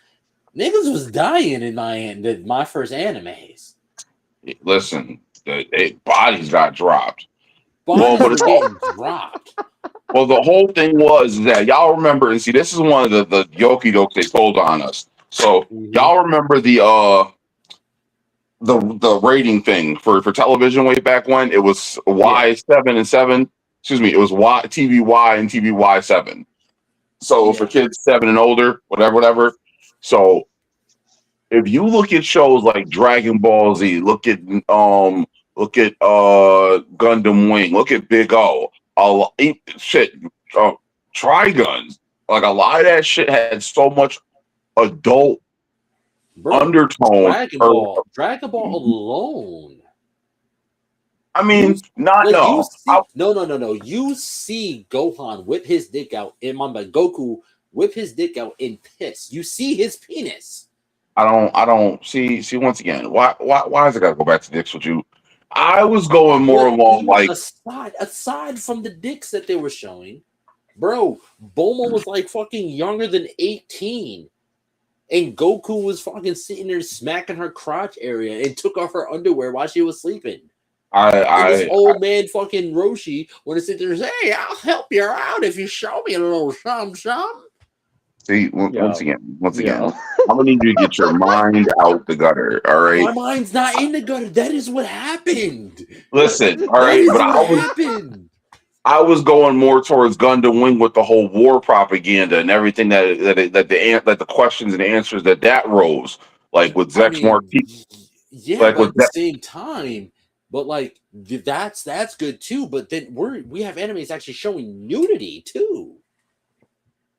niggas was dying in my first animes. Listen, bodies got dropped. Bodies were getting dropped. Well, the whole thing was that y'all remember, and see, this is one of the yoki dokes they pulled on us. So y'all remember the rating thing for television way back when? It was Y7 and 7. Excuse me, it was TVY and TVY7. So for kids 7 and older, whatever. So if you look at shows like Dragon Ball Z, look at Gundam Wing, look at Big O, Triguns. Like a lot of that shit had so much adult undertone. Dragon Ball alone. I mean, no. No. You see Gohan whip his dick out in Goku whip his dick out in piss. You see his penis. I don't see once again. Why is it gotta go back to dicks with you? I was going more along like aside from the dicks that they were showing, bro. Bulma was like fucking younger than 18. And Goku was fucking sitting there smacking her crotch area and took off her underwear while she was sleeping. This old man fucking Roshi want to sit there and say, "Hey, I'll help you out if you show me a little some." See, once again, I'm gonna need you to get your mind out the gutter. All right, my mind's not in the gutter. That is what happened. Listen, all right, but happened. I was going more towards Gundam Wing with the whole war propaganda and everything that the questions and answers that rose, like with Zex Marquis. Yeah, like but at the same time, but like that's good too. But then we have animes actually showing nudity too.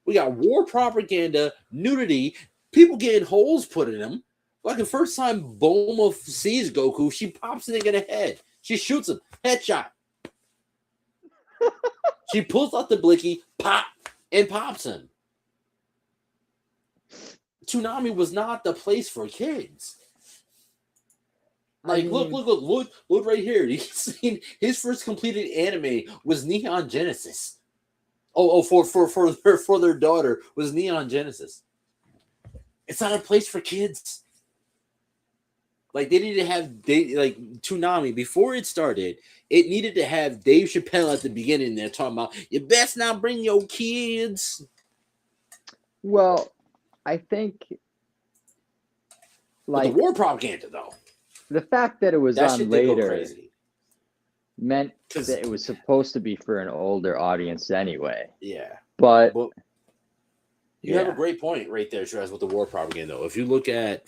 We got war propaganda, nudity, people getting holes put in them. Like the first time Bulma sees Goku, she pops the nigga in the head. She shoots him, headshot. She pulls out the blicky, pop, and pops him. Toonami was not the place for kids. Like, look right here. You seen his first completed anime was Neon Genesis. For their daughter was Neon Genesis. It's not a place for kids. Like they needed to have like Toonami before it started. It needed to have Dave Chappelle at the beginning there talking about you best not bring your kids. Well, I think But the like war propaganda though, the fact that it was that on shit did go later crazy. meant 'Cause- that it was supposed to be for an older audience anyway. Yeah, But you have a yeah. great point right there, Shrez, with the war propaganda. Though, if you look at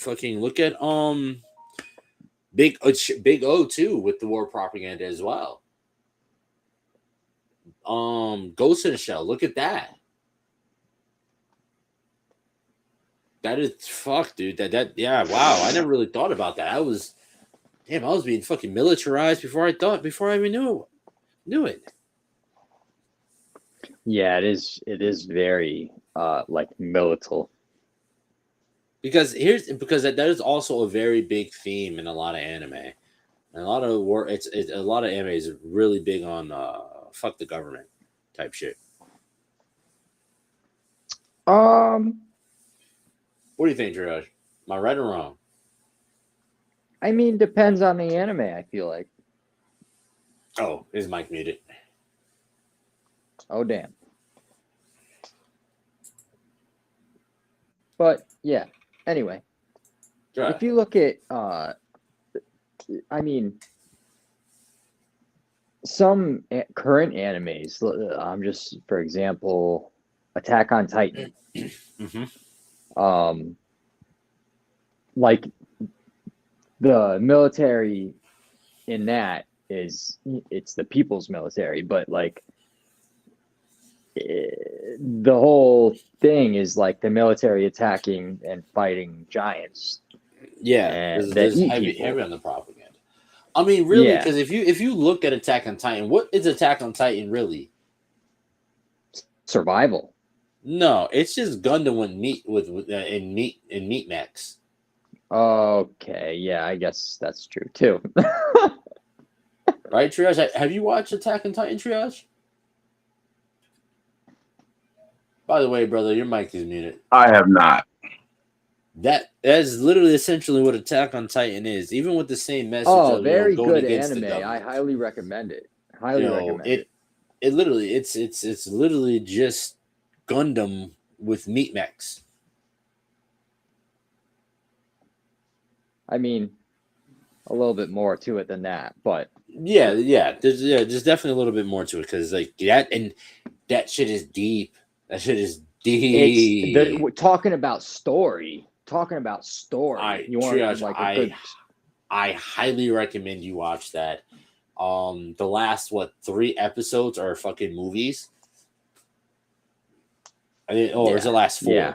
Big O too with the war propaganda as well. Ghost in the Shell. Look at that. That is fuck, dude. Yeah, wow. I never really thought about that. I was being fucking militarized before I even knew it. Yeah, it is very like militant. Because that is also a very big theme in a lot of anime. And a lot of a lot of anime is really big on fuck the government type shit. What do you think, Jiraj? Am I right or wrong? I mean, depends on the anime, I feel like. Oh, is Mike muted? Oh damn. But yeah, anyway. Jiraj. If you look at I mean some current animes, I'm just for example, Attack on Titan. Mm-hmm. Like the military in that it's the people's military, but like the whole thing is like the military attacking and fighting giants. Yeah, that there's eat heavy people. on the propaganda. I mean, really, Yeah. because if you look at Attack on Titan, what is Attack on Titan really? Survival. No, it's just Gundam in meat mechs. Okay, yeah, I guess that's true too. Right, Triage? Have you watched Attack on Titan, Triage? By the way, brother, your mic is muted. I have not. That is literally essentially what Attack on Titan is, even with the same message. Oh, of, very going good against anime. the government. I highly recommend it. Recommend it. It literally it's literally just Gundam with meat mechs. I mean, a little bit more to it than that, but Yeah, there's definitely a little bit more to it because like that shit is deep. That shit is deep. we're talking about story. You want Triage, like a good. I highly recommend you watch that. The last 3 episodes are fucking movies. Or is it last 4? Yeah,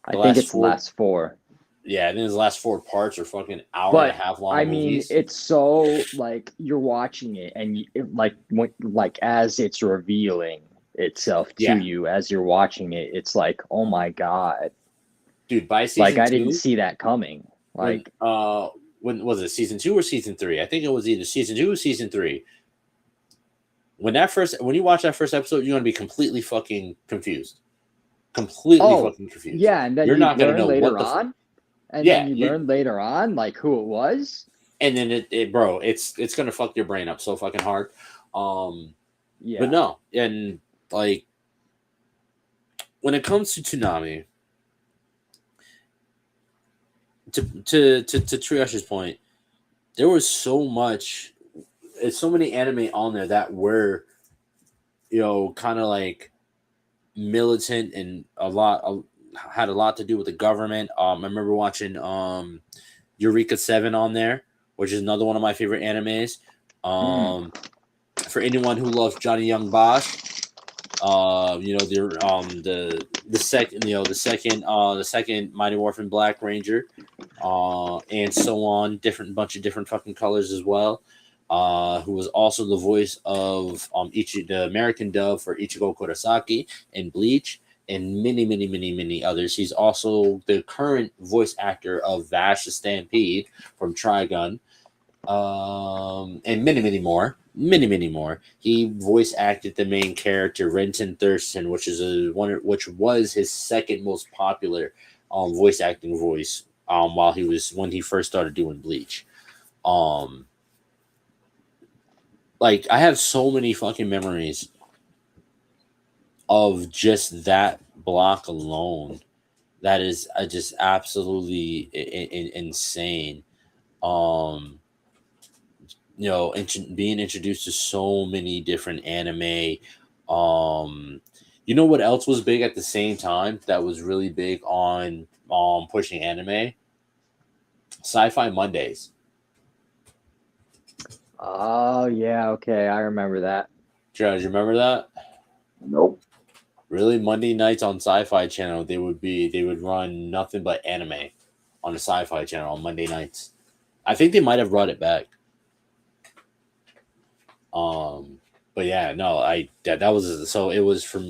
I think it's the last 4. Yeah, I think the last 4 parts are fucking hour and a half long. I mean, movies. it's so like you're watching it, and like as it's revealing itself to you as you're watching it, it's like, oh my god, dude! By season like I 2, didn't see that coming. Like when was it, season 2 or season 3? I think it was either season 2 or season 3. When you watch that first episode, you're gonna be completely fucking confused. Fucking confused. Yeah, and then you're not gonna know later what on. And then you learn later on, like who it was. And then it's gonna fuck your brain up so fucking hard. Yeah. But no, and like when it comes to Toonami, to Triash's point, there was so many anime on there that were, kind of like militant and had a lot to do with the government. I remember watching Eureka 7 on there, which is another one of my favorite animes. For anyone who loves Johnny Young Bosch, the second Mighty Morphin Black Ranger, and so on, bunch of different fucking colors as well. Who was also the voice of the American dub for Ichigo Kurosaki in Bleach, and many others. He's also the current voice actor of Vash the Stampede from Trigun, and many more. He voice acted the main character Renton Thurston, which was his second most popular voice acting voice when he first started doing Bleach. Like I have so many fucking memories of just that block alone. That is just absolutely insane. Being introduced to so many different anime. You know what else was big at the same time that was really big on pushing anime? Sci-Fi Mondays. Oh yeah, okay, I remember that. Joe, do you remember that? Nope. Really, Monday nights on Sci-Fi Channel, they would run nothing but anime on the Sci-Fi Channel on Monday nights. I think they might have brought it back. But yeah, no, that was so. It was for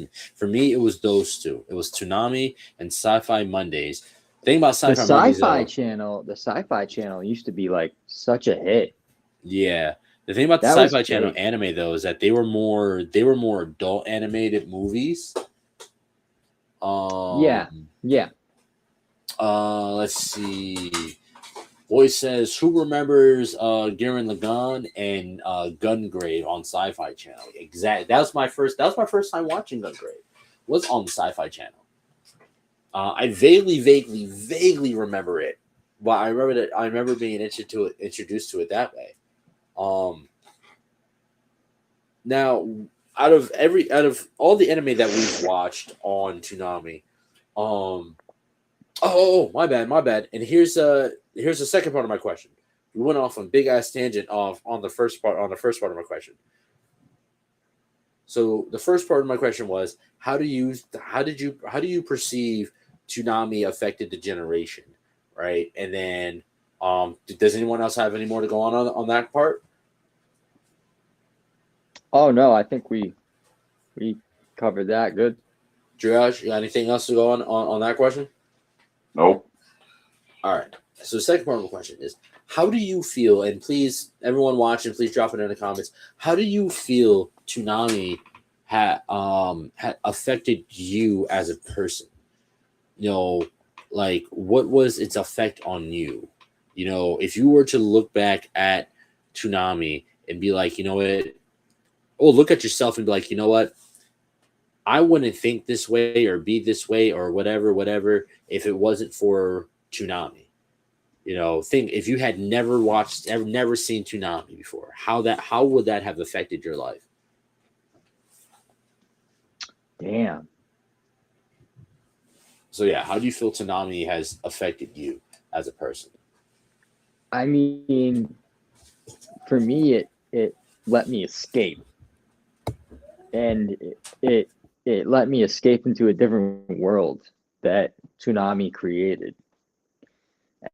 me. It was those two. It was Toonami and Sci-Fi Mondays. Thing about Sci-Fi Mondays, the Sci-Fi Channel used to be like such a hit. Yeah, the thing about the Sci-Fi Channel anime though is that they were more adult animated movies. Yeah. Let's see. Boy says, who remembers Gurren Lagann and Gungrave on Sci-Fi Channel? Exactly. That was my first time watching Gungrave. Was on the Sci-Fi Channel. I vaguely remember it. Well, I remember being introduced to it that way. Now, out of all the anime that we've watched on Toonami, my bad. And here's the second part of my question. We went off on big ass tangent on the first part of my question. So the first part of my question was, how do you perceive Toonami affected the generation, right? And then does anyone else have any more to go on that part? Oh no, I think we covered that good. Josh, you got anything else to go on that question? Nope. All right. So the second part of the question is, how do you feel, and please, everyone watching, please drop it in the comments, how do you feel Toonami had affected you as a person? You know, like, what was its effect on you? You know, if you were to look back at Toonami and be like, you know what, look at yourself and be like, you know what, I wouldn't think this way or be this way or whatever, if it wasn't for Toonami. You know, think if you had never seen Toonami before, how would that have affected your life? Damn. So yeah, how do you feel Toonami has affected you as a person? I mean, for me, it let me escape, and it let me escape into a different world that Toonami created,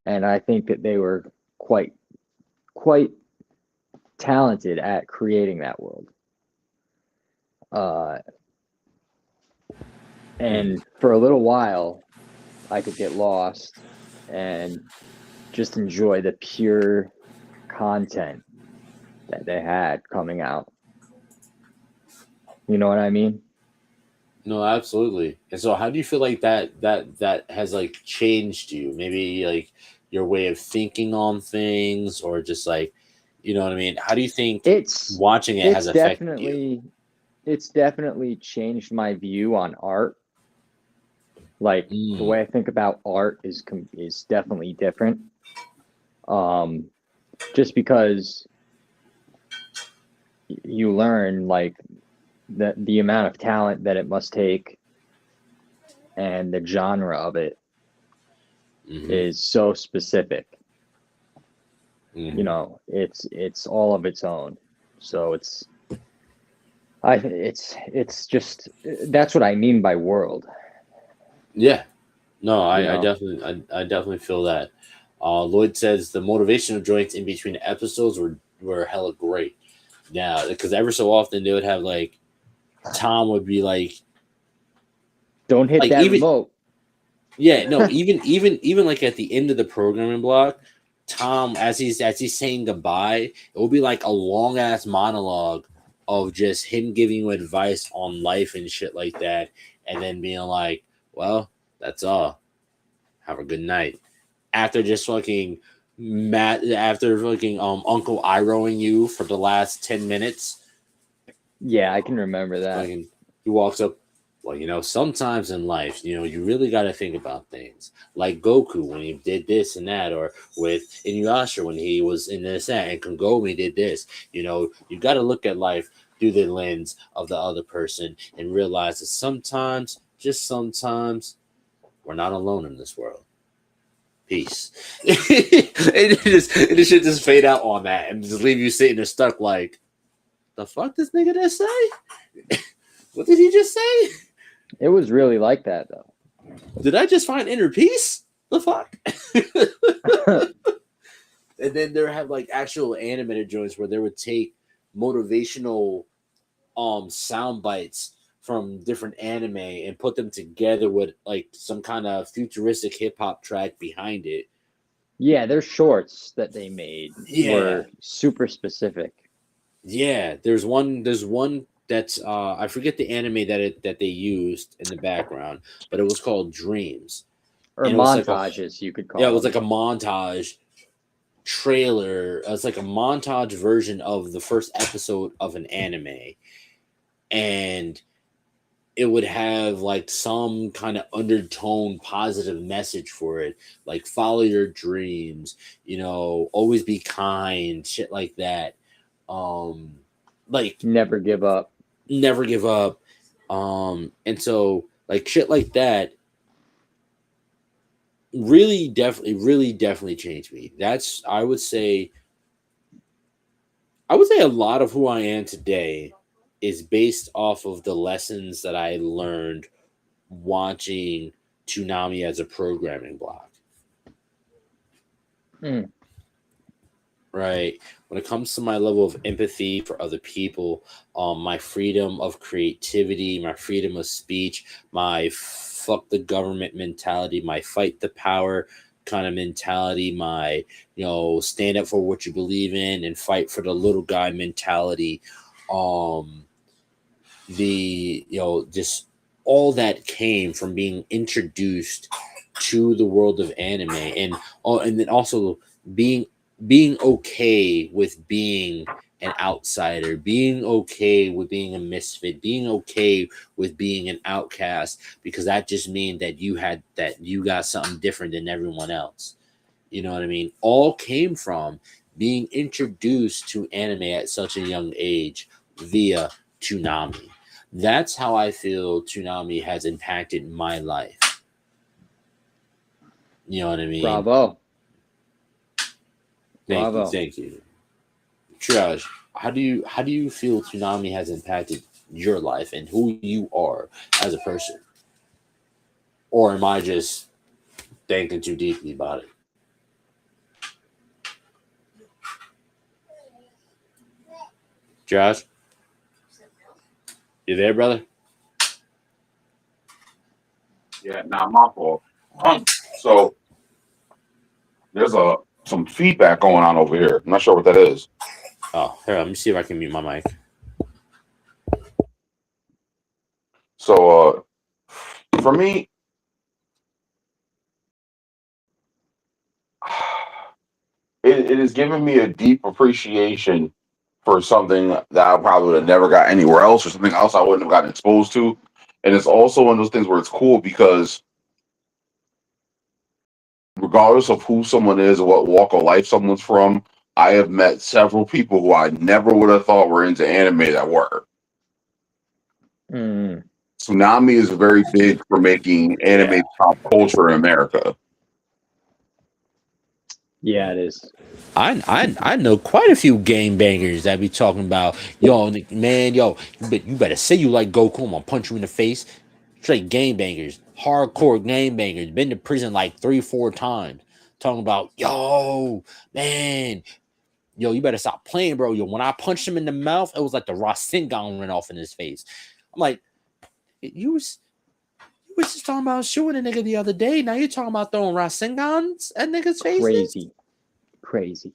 and I think that they were quite talented at creating that world. And for a little while, I could get lost and just enjoy the pure content that they had coming out. You know what I mean? No, absolutely. And so how do you feel like that has like changed you? Maybe like your way of thinking on things, or just like, you know what I mean? How do you think watching it has affected you? It's definitely changed my view on art. Like the way I think about art is definitely different. Just because you learn like the amount of talent that it must take, and the genre of it is so specific. You know, it's all of its own. So it's just, that's what I mean by world. Yeah, no, I definitely feel that. Lloyd says the motivational joints in between episodes were hella great. Yeah, because ever so often they would have like Tom would be like, "Don't hit that remote." Yeah, no, even like at the end of the programming block, Tom, as he's saying goodbye, it will be like a long ass monologue of just him giving you advice on life and shit like that, and then being like, well, that's all. Have a good night. after just fucking after fucking Uncle Irohing you for the last 10 minutes. Yeah, I can remember that. Fucking, he walks up. Well, sometimes in life, you really got to think about things like Goku when he did this and that, or with Inuyasha when he was in this and Kongomi did this. You got to look at life through the lens of the other person and realize that sometimes, just sometimes, we're not alone in this world. Peace. It should just fade out on that and just leave you sitting there stuck like, the fuck this nigga just say? What did he just say? It was really like that, though. Did I just find inner peace? The fuck? And then there have like actual animated joints where they would take motivational sound bites from different anime and put them together with like some kind of futuristic hip hop track behind it. Yeah, their shorts that they made were super specific. Yeah, there's one that's I forget the anime that they used in the background, but it was called Dreams. Or montages, you could call it. Yeah, it was like a montage trailer. It's like a montage version of the first episode of an anime. And it would have like some kind of undertone positive message for it, like follow your dreams, always be kind, shit like that. Like never give up. And so like shit like that really definitely changed me. That's I would say a lot of who I am today is based off of the lessons that I learned watching Toonami as a programming block. Right. When it comes to my level of empathy for other people, my freedom of creativity, my freedom of speech, my fuck the government mentality, my fight the power kind of mentality, my, stand up for what you believe in and fight for the little guy mentality. Just all that came from being introduced to the world of anime and then also being okay with being an outsider, being okay with being a misfit, being okay with being an outcast, because that just means that you got something different than everyone else. You know what I mean? All came from being introduced to anime at such a young age via Toonami. That's how I feel Toonami has impacted my life. You know what I mean? Bravo. Thank you. Triage, how do you feel Toonami has impacted your life and who you are as a person? Or am I just thinking too deeply about it? Josh? You there, brother? Yeah, not my fault. So there's some feedback going on over here. I'm not sure what that is. Oh, here, let me see if I can mute my mic. So for me, it has given me a deep appreciation for something that I probably would have never got anywhere else, or something else I wouldn't have gotten exposed to. And it's also one of those things where it's cool because regardless of who someone is or what walk of life someone's from, I have met several people who I never would have thought were into anime that were. Toonami is very big for making anime pop culture in America. Yeah, it is. I know quite a few game bangers that be talking about, yo, man, yo, you better say you like Goku, I'm gonna punch you in the face. Straight game bangers, hardcore game bangers, been to prison like 3-4 times, talking about, yo, man, yo, you better stop playing, bro. Yo, when I punched him in the mouth, it was like the Rasengan went off in his face. I'm like, you was just talking about shooting a nigga the other day. Now you're talking about throwing Rasengans at niggas' faces. Crazy.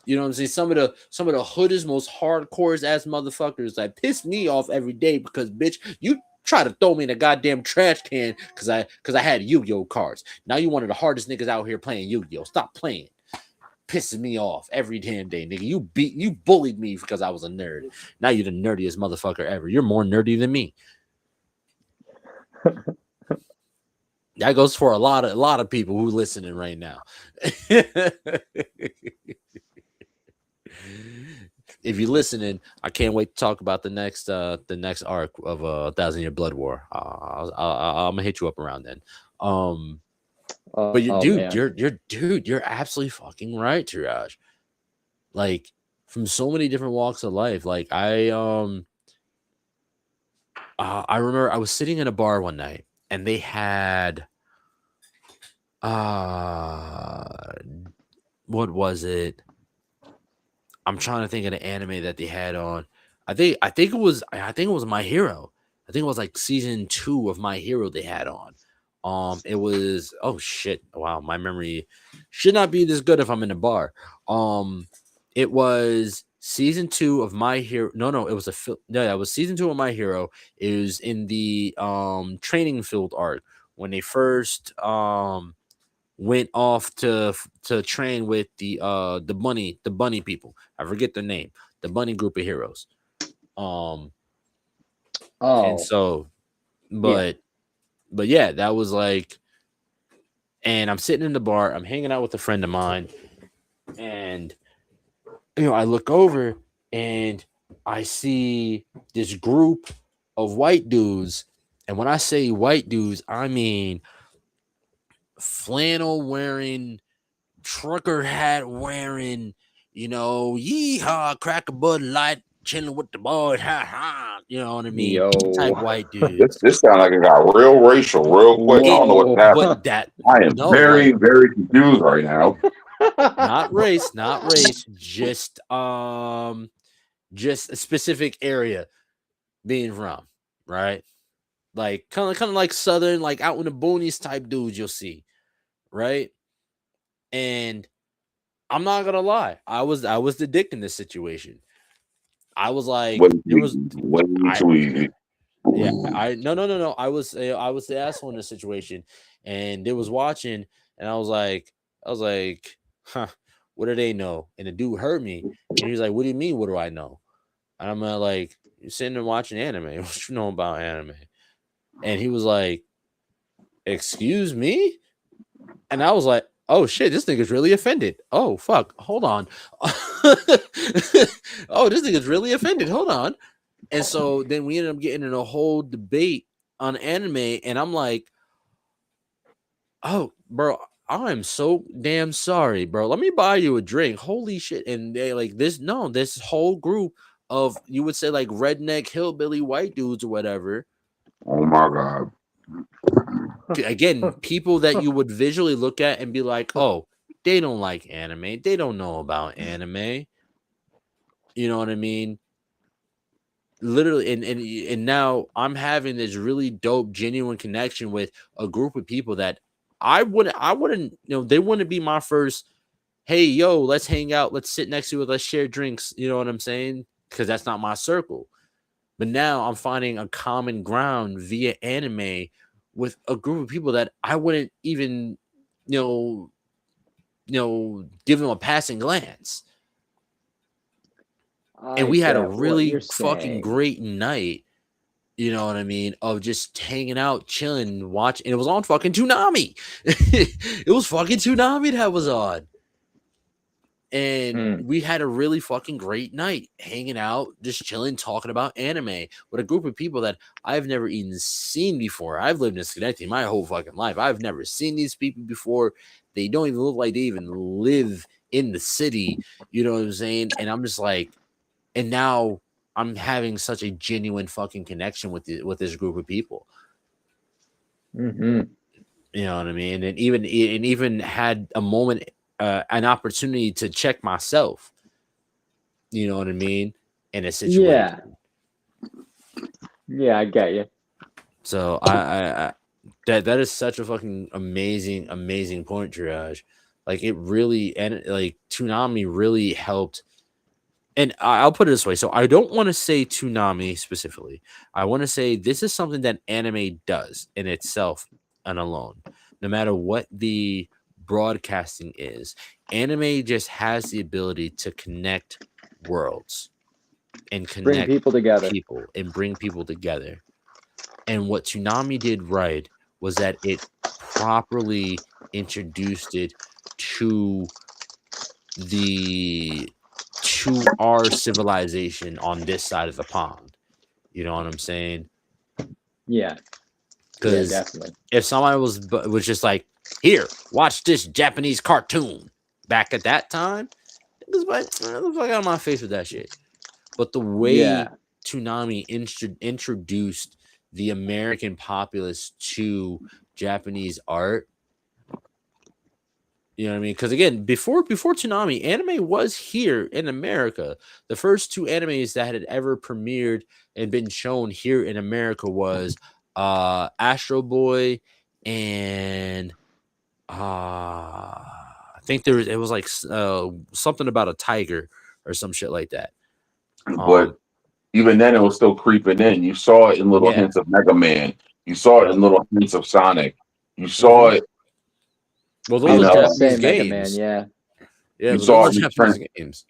You know what I'm saying? Some of the hoodest, most hardcore ass motherfuckers that piss me off every day because, bitch, you Try to throw me in a goddamn trash can because I had Yu-Gi-Oh cards. Now you one of the hardest niggas out here playing Yu-Gi-Oh. Stop playing. Pissing me off every damn day, nigga. You bullied me because I was a nerd. Now you're the nerdiest motherfucker ever. You're more nerdy than me. That goes for a lot of people who listening right now. If you're listening, I can't wait to talk about the next arc of 1,000-Year Blood War. I'm gonna hit you up around then. But you're absolutely fucking right, Tiraj. Like from so many different walks of life. Like I remember I was sitting in a bar one night and they had what was it? I'm trying to think of the anime that they had on. I think it was My Hero. I think it was like season 2 of My Hero they had on. It was oh shit. Wow, my memory should not be this good if I'm in a bar. It was season 2 of My Hero. No, it was it was season 2 of My Hero. It was in the training field arc when they first went off to train with the bunny people. I forget their name. The bunny group of heroes. And so, but yeah, that was like, and I'm sitting in the bar. I'm hanging out with a friend of mine, and I look over and I see this group of white dudes, and when I say white dudes, I mean flannel wearing, trucker hat wearing, yeehaw, crack a Bud Light, chilling with the boys, ha ha, you know what I mean? Type white dudes. This sounds like it got real racial real quick. I don't know what's happening. But I am very confused right now. Not race, just a specific area being from, right? Like kind of like southern, like out in the boonies type dudes you'll see, right? And I'm not gonna lie, I was the dick in this situation. I was like, too easy. Yeah, no. I was the asshole in this situation, and they was watching, and I was like, huh, what do they know? And the dude heard me, and he was like, what do you mean? What do I know? And I'm like, you're sitting there watching anime. What you know about anime? And he was like, excuse me? And I was like, oh shit, this nigga's really offended. Oh fuck, hold on. Oh, this nigga's really offended. Hold on. And so then we ended up getting in a whole debate on anime, and I'm like, oh, bro, I'm so damn sorry, bro. Let me buy you a drink. Holy shit. And they like this whole group of, you would say, like redneck hillbilly white dudes or whatever. Oh my god. Again, people that you would visually look at and be like, oh, they don't like anime. They don't know about anime. You know what I mean? Literally, and now I'm having this really dope, genuine connection with a group of people that I wouldn't, they wouldn't be my first, hey, yo, let's hang out, let's sit next to it, let's share drinks. You know what I'm saying? Because that's not my circle. But now I'm finding a common ground via anime with a group of people that I wouldn't even, give them a passing glance. And we had a really fucking great night, you know what I mean, of just hanging out, chilling, watching. And it was on fucking Toonami. It was fucking Toonami that was on. And we had a really fucking great night hanging out, just chilling, talking about anime with a group of people that I've never even seen before. I've lived in Schenectady my whole fucking life. I've never seen these people before. They don't even look like they even live in the city. You know what I'm saying? And I'm just like, and now I'm having such a genuine fucking connection with this group of people. Mm-hmm. You know what I mean? And even had a moment, an opportunity to check myself. You know what I mean? In a situation. Yeah, I get you. So I that is such a fucking amazing point, Jiraj. Like it really, and like Toonami really helped and I'll put it this way. So I don't want to say Toonami specifically. I want to say this is something that anime does in itself and alone. No matter what the broadcasting is, anime just has the ability to connect worlds and Bring connect people together. people and bring people together. And what Toonami did right was that it properly introduced it to our civilization on this side of the pond. You know what I'm saying? Yeah. Yeah, Because definitely. if somebody was just like, here, watch this Japanese cartoon back at that time, it was like, the fuck out of my face with that shit. But the way Yeah. Toonami introduced the American populace to Japanese art, you know what I mean? Because again, before Toonami, anime was here in America. The first two animes that had ever premiered and been shown here in America was Astro Boy and I think it was like something about a tiger or some shit like that. But even then, it was still creeping in. You saw it in little hints of Mega Man. You saw it in little hints of Sonic. You saw it. Well, those are Japanese Mega games. Man, Yeah, you saw it in Japanese games.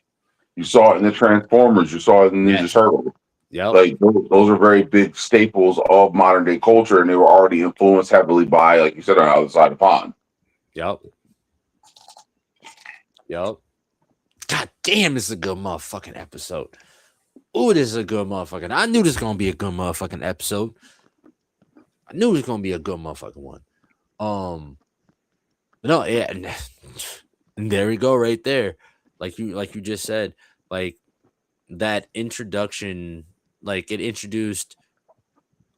You saw it in the Transformers. You saw it in Ninja Turtles. Yeah, like those are very big staples of modern day culture, and they were already influenced heavily by, like you said, on the other side of the pond. Yep. God damn, this is a good motherfucking episode. Oh, this is a good motherfucking. I knew this was gonna be a good motherfucking episode. I knew it was gonna be a good motherfucking one. No, yeah, and there we go, right there. Like you just said, like that introduction, like it introduced.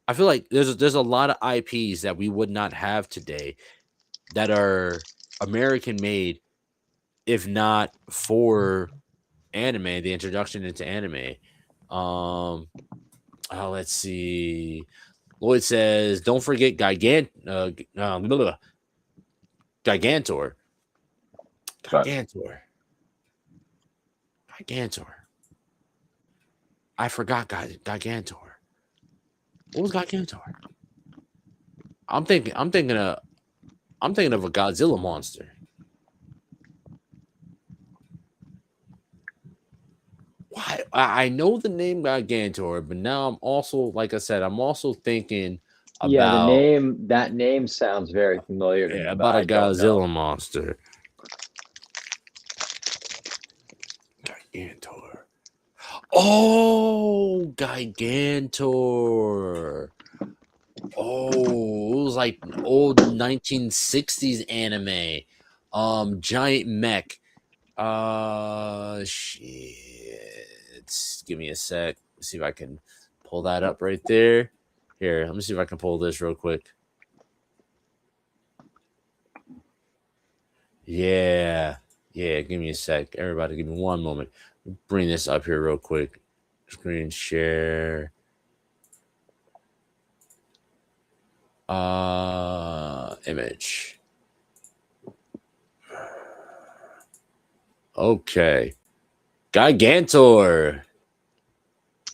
I feel like there's a lot of IPs that we would not have today that are American made, if not for anime, the introduction into anime. Let's see. Lloyd says, "Don't forget Gigantor. Gigantor. I forgot Gigantor. What was Gigantor? I'm thinking of a Godzilla monster. Why? I know the name Gigantor, but now I'm also, like I said, I'm also thinking about that name sounds very familiar to me. About a Godzilla monster. Gigantor. Oh, Gigantor. Oh, it was like an old 1960s anime. Giant mech. Shit. Give me a sec. See if I can pull that up right there. Here, let me see if I can pull this real quick. Yeah. Give me a sec. Everybody, give me one moment. Bring this up here real quick. Screen share. Image. Okay. Gigantor.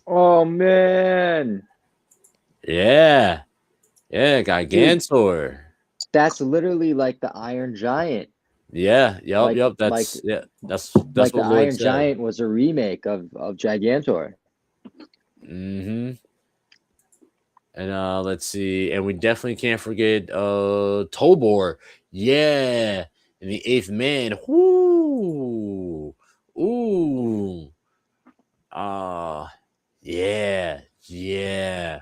Oh man. Yeah, Gigantor. That's literally like the Iron Giant. Yeah, yep. That's like the Iron Giant was a remake of Gigantor. Mm-hmm. And let's see, and we definitely can't forget Tobor. Yeah, and the Eighth Man. Ooh. Yeah.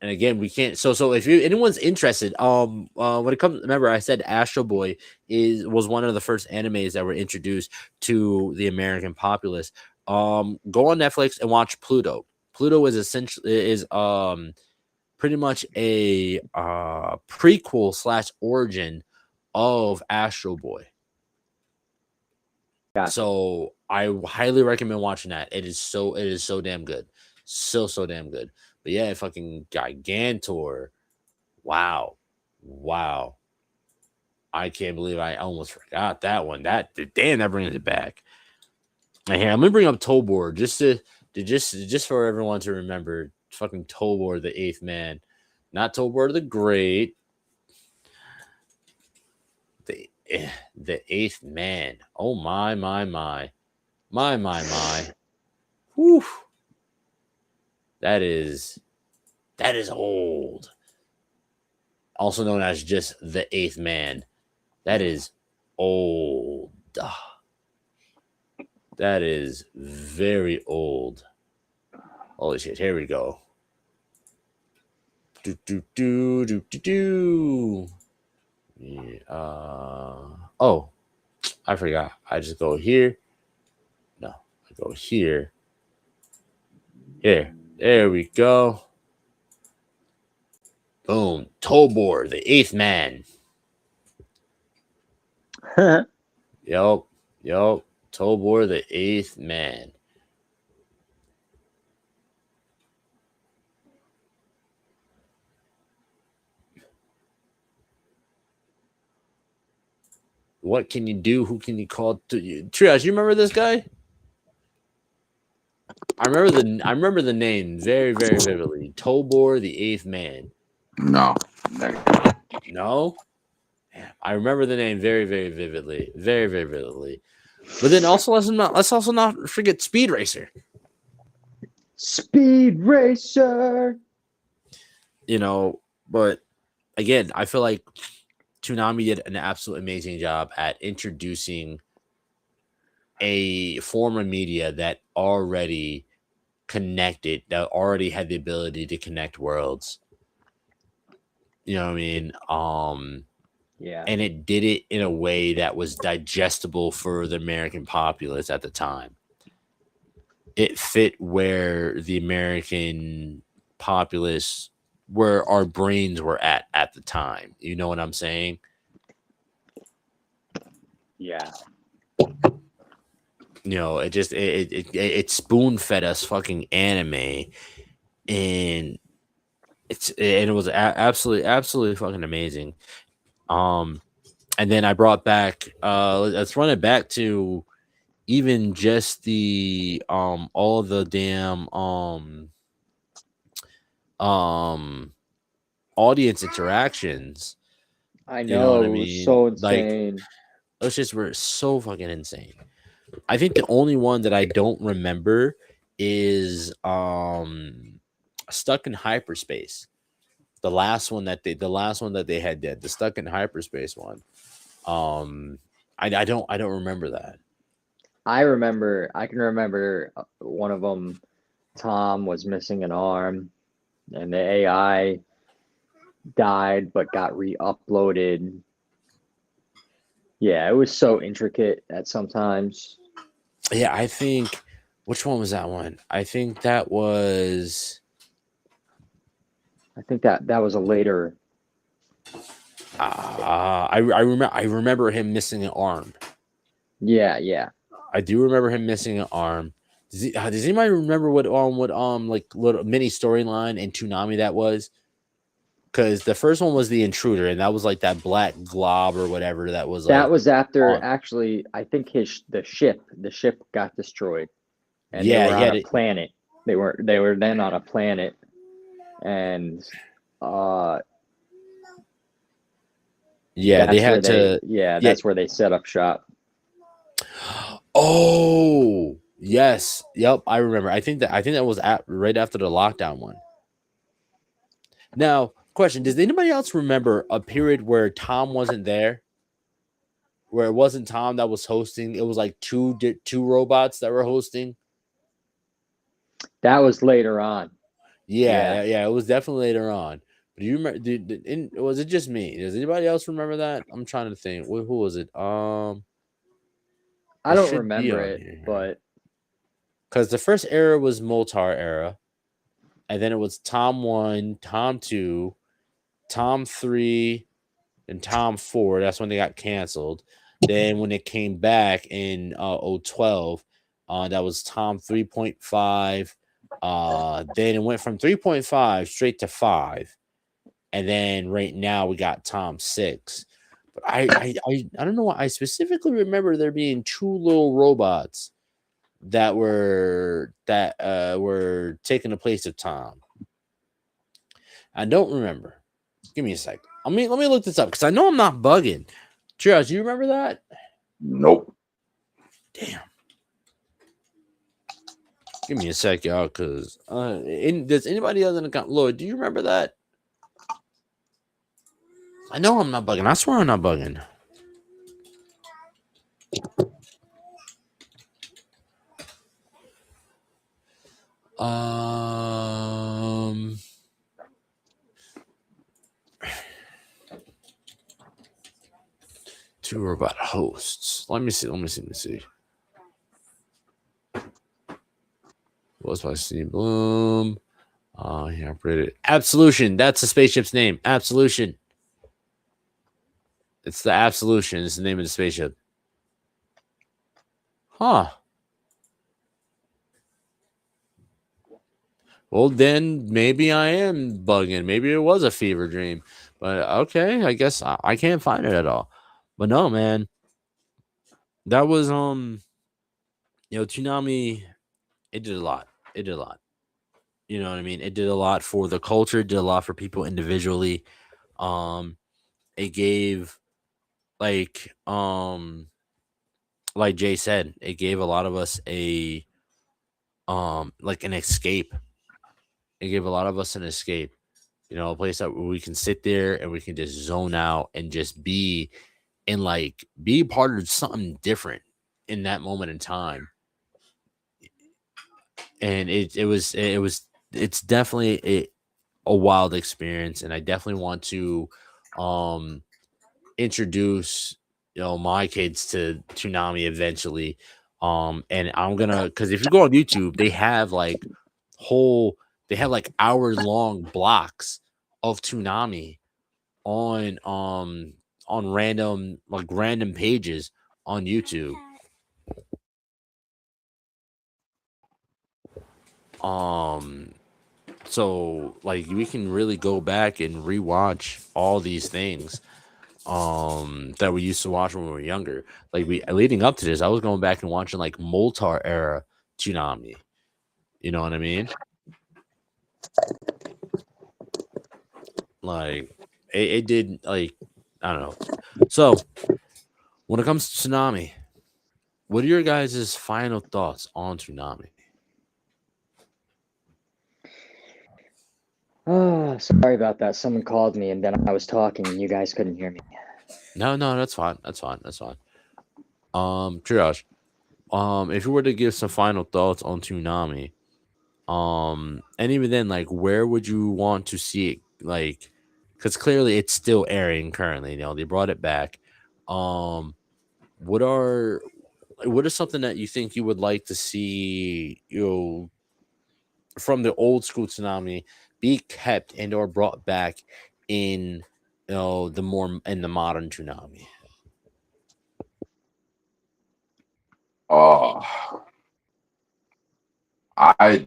And again, we can't. So if anyone's interested, when it comes, remember I said Astro Boy was one of the first animes that were introduced to the American populace. Go on Netflix and watch Pluto. Pluto is pretty much a prequel / origin of Astro Boy. Gotcha. So I highly recommend watching that. It is so damn good. So damn good. But yeah, fucking Gigantor. Wow. I can't believe I almost forgot that one. That brings it back. Here, I'm gonna bring up Tobor just for everyone to remember. Fucking Tobor, the eighth man, not Tobor the Great. The eighth man. Oh my. Whew. That is old. Also known as just the eighth man. That is old. That is very old. Holy shit! Here we go. Yeah, oh, I forgot. I just go here. No, I go here. Here. There we go. Boom. Tobor, the eighth man. Yup. Tobor, the eighth man. What can you do? Who can you call? Triage, you remember this guy? I remember the name very, very vividly. Tobor, the eighth man. No. No? I remember the name very, very vividly. Very, very vividly. But then also let's also not forget Speed Racer. Speed Racer. But again, I feel like Toonami did an absolute amazing job at introducing a form of media that already connected, that already had the ability to connect worlds. You know what I mean? Yeah. And it did it in a way that was digestible for the American populace at the time. It fit where the American populace, where our brains were at the time. You know what I'm saying? Yeah. It spoon fed us fucking anime, and it was absolutely fucking amazing. And then I brought back let's run it back to even just the all the damn audience interactions. I know, You know what I it was mean? so Like, insane. those just were so fucking insane. I think the only one that I don't remember is Stuck in Hyperspace. The last one that they had did, the Stuck in Hyperspace one. I don't remember that. I can remember one of them. Tom was missing an arm, and the AI died but got re-uploaded. Yeah, it was so intricate at sometimes. Yeah, I think, which one was that one? I think that was a later. I remember him missing an arm. Yeah. I do remember him missing an arm. Does anybody remember what like little mini storyline in Toonami that was? Because the first one was the intruder, and that was like that black glob or whatever that was. That was after actually. I think the ship got destroyed, and they were on a planet. They were then on a planet, and they had to. That's where they set up shop. Oh yes, yep, I remember. I think that was right after the lockdown one. Now, question: does anybody else remember a period where Tom wasn't there? Where it wasn't Tom that was hosting? It was like two robots that were hosting. That was later on. Yeah, it was definitely later on. But do you remember? Was it just me? Does anybody else remember that? I'm trying to think. Who was it? I don't remember it, but because the first era was Moltar era, and then it was Tom 1, Tom 2, Tom 3, and Tom 4. That's when they got canceled. Then when it came back in 2012, that was Tom 3.5. Then it went from 3.5 straight to 5, and then right now we got Tom 6. I don't know why I specifically remember there being two little robots that were taking the place of Tom. I don't remember. Give me a sec. Let me look this up because I know I'm not bugging. Triage, do you remember that? Nope. Damn. Give me a sec, y'all, because does anybody other than Lloyd, do you remember that? I know I'm not bugging. I swear I'm not bugging. Two robot hosts. Let me see. Was by Steve Bloom. He operated Absolution. That's the spaceship's name. Absolution. It's the Absolution. It's the name of the spaceship. Huh. Well, then maybe I am bugging. Maybe it was a fever dream. But okay, I guess I can't find it at all. But no, man. That was Toonami, it did a lot. It did a lot. You know what I mean? It did a lot for the culture, it did a lot for people individually. It gave like Jay said, it gave a lot of us a like an escape. It gave a lot of us an escape. A place that we can sit there and we can just zone out and just be be part of something different in that moment in time. And it's definitely a wild experience, and I definitely want to introduce my kids to Toonami eventually. And I'm gonna, because if you go on YouTube, they have like hour-long blocks of Toonami on random pages on YouTube. So like we can really go back and rewatch all these things that we used to watch when we were younger. Like leading up to this, I was going back and watching like Moltar era Toonami. You know what I mean? Like it did, like, I don't know. So when it comes to Toonami, what are your guys' final thoughts on Toonami? Oh, sorry about that. Someone called me and then I was talking and you guys couldn't hear me. No, that's fine. Triage. If you were to give some final thoughts on Toonami, and even then, like, where would you want to see it? Like, because clearly it's still airing currently. They brought it back. What are something that you think you would like to see? From the old school Toonami be kept and or brought back in the modern Toonami.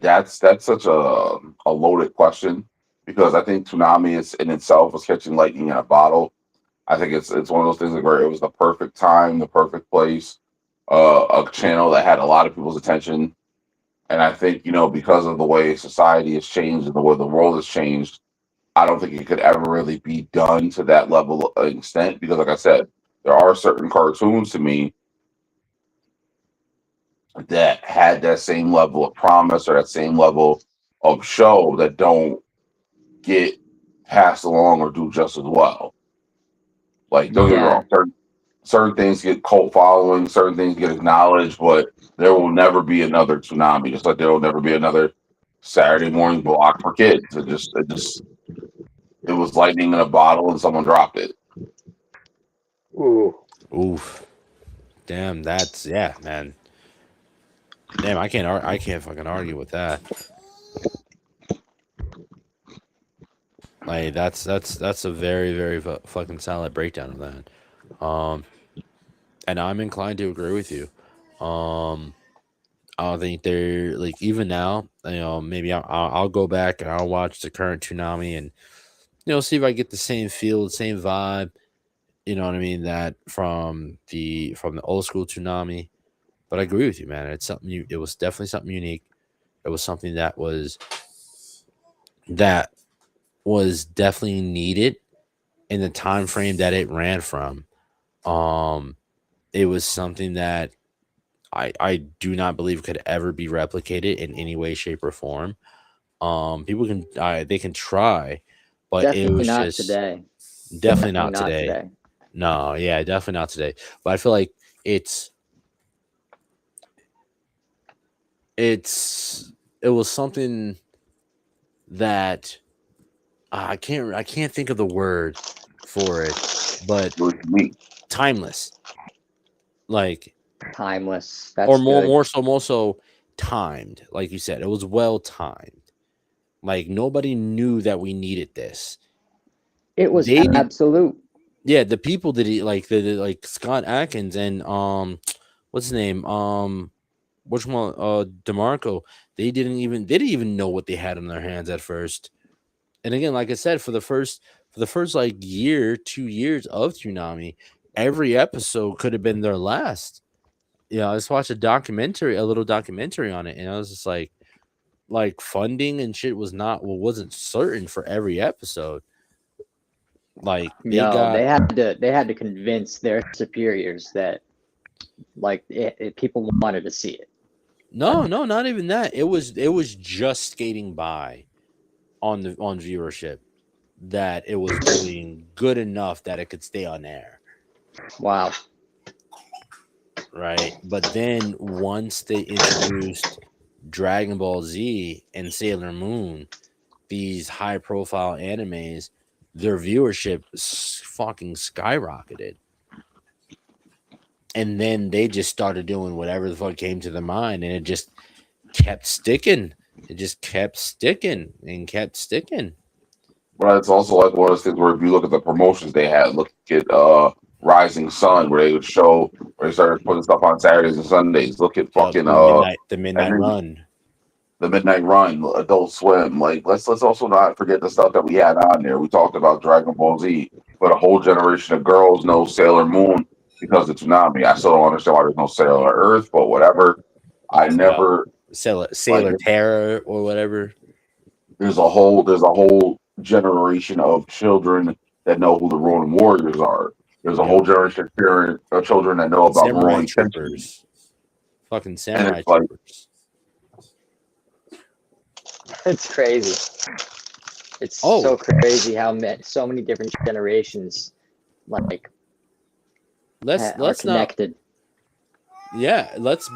That's such a loaded question, because I think Toonami is in itself was catching lightning in a bottle. I think it's one of those things where it was the perfect time, the perfect place, a channel that had a lot of people's attention. And I think, because of the way society has changed and the way the world has changed, I don't think it could ever really be done to that level of extent, because, like I said, there are certain cartoons to me that had that same level of promise or that same level of show that don't get passed along or do just as well. Like, don't get me wrong, certain things get cult following, certain things get acknowledged, but there will never be another Toonami, just like there will never be another Saturday morning block for kids. It was lightning in a bottle and someone dropped it. Ooh. Oof. Damn, that's, yeah, man. Damn, I can't fucking argue with that. Like, that's a very, very fucking solid breakdown of that. And I'm inclined to agree with you. I think they're like, even now, maybe I'll go back and I'll watch the current Toonami and see if I get the same feel, the same vibe. You know what I mean? That from the old school Toonami. But I agree with you, man. It's something it was definitely something unique. It was something that was definitely needed in the time frame that it ran from. It was something that I do not believe could ever be replicated in any way, shape, or form. People can they can try, but it Definitely was not just today. definitely not today. Today. No, yeah, definitely not today. But I feel like it was something that I can't think of the word for it, but timeless. Like Timeless. or That's good. more so timed. Like you said, it was well timed. Like nobody knew that we needed this. It was They did, absolute. yeah. The people did it like like Scott Atkins and what's his name which one DeMarco. They didn't even know what they had in their hands at first. And again, like I said, for the first like year, 2 years of Toonami, every episode could have been their last. I just watched a little documentary on it, and I was just like funding and shit wasn't certain for every episode. Like They had to convince their superiors that like people wanted to see it. no, not even that. It was just skating by on viewership, that it was doing good enough that it could stay on air. Wow. Right. But then once they introduced Dragon Ball Z and Sailor Moon, these high profile animes, their viewership fucking skyrocketed. And then they just started doing whatever the fuck came to their mind, and it just kept sticking. It just kept sticking and kept sticking. But it's also like one of those things where if you look at the promotions they had, look at Rising Sun, where they would show where they started putting stuff on Saturdays and Sundays. Look at fucking the midnight run. The Midnight Run, Adult Swim. Like let's also not forget the stuff that we had on there. We talked about Dragon Ball Z, but a whole generation of girls know Sailor Moon because of Toonami. I still don't understand why there's no Sailor Earth, but whatever. I never Sailor Terror or whatever. There's a whole generation of children that know who the Ronin Warriors are. There's a whole generation of children that know about Samurai Ronin Troopers. Fucking Samurai it's like, Troopers. It's crazy. It's so crazy how so many different generations like let's connected. Let's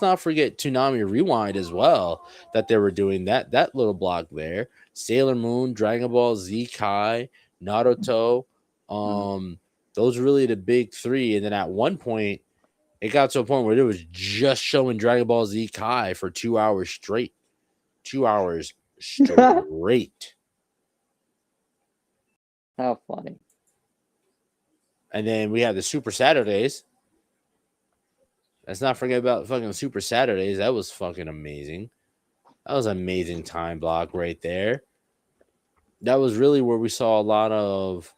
not forget Toonami Rewind as well, that they were doing that little block there. Sailor Moon, Dragon Ball Z Kai, Naruto, those are really the big three. And then at one point, it got to a point where it was just showing Dragon Ball Z Kai for 2 hours straight. 2 hours straight. How funny. And then we had the Super Saturdays. Let's not forget about fucking Super Saturdays. That was fucking amazing. That was an amazing time block right there. That was really where we saw a lot of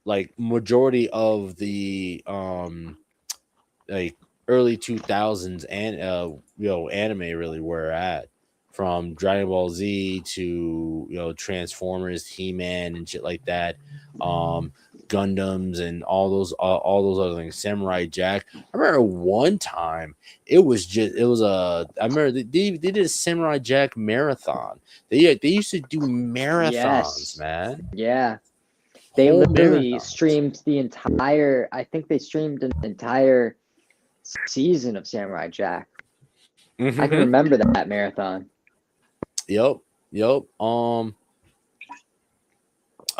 like majority of the like early 2000s and anime really were at, from Dragon Ball Z to Transformers, He-Man and shit like that. Gundams and all those other things, Samurai Jack. I remember one time I remember they did a Samurai Jack marathon. They used to do marathons, man. Yeah. They literally streamed I think they streamed an entire season of Samurai Jack. Mm-hmm. I can remember that marathon. Yep.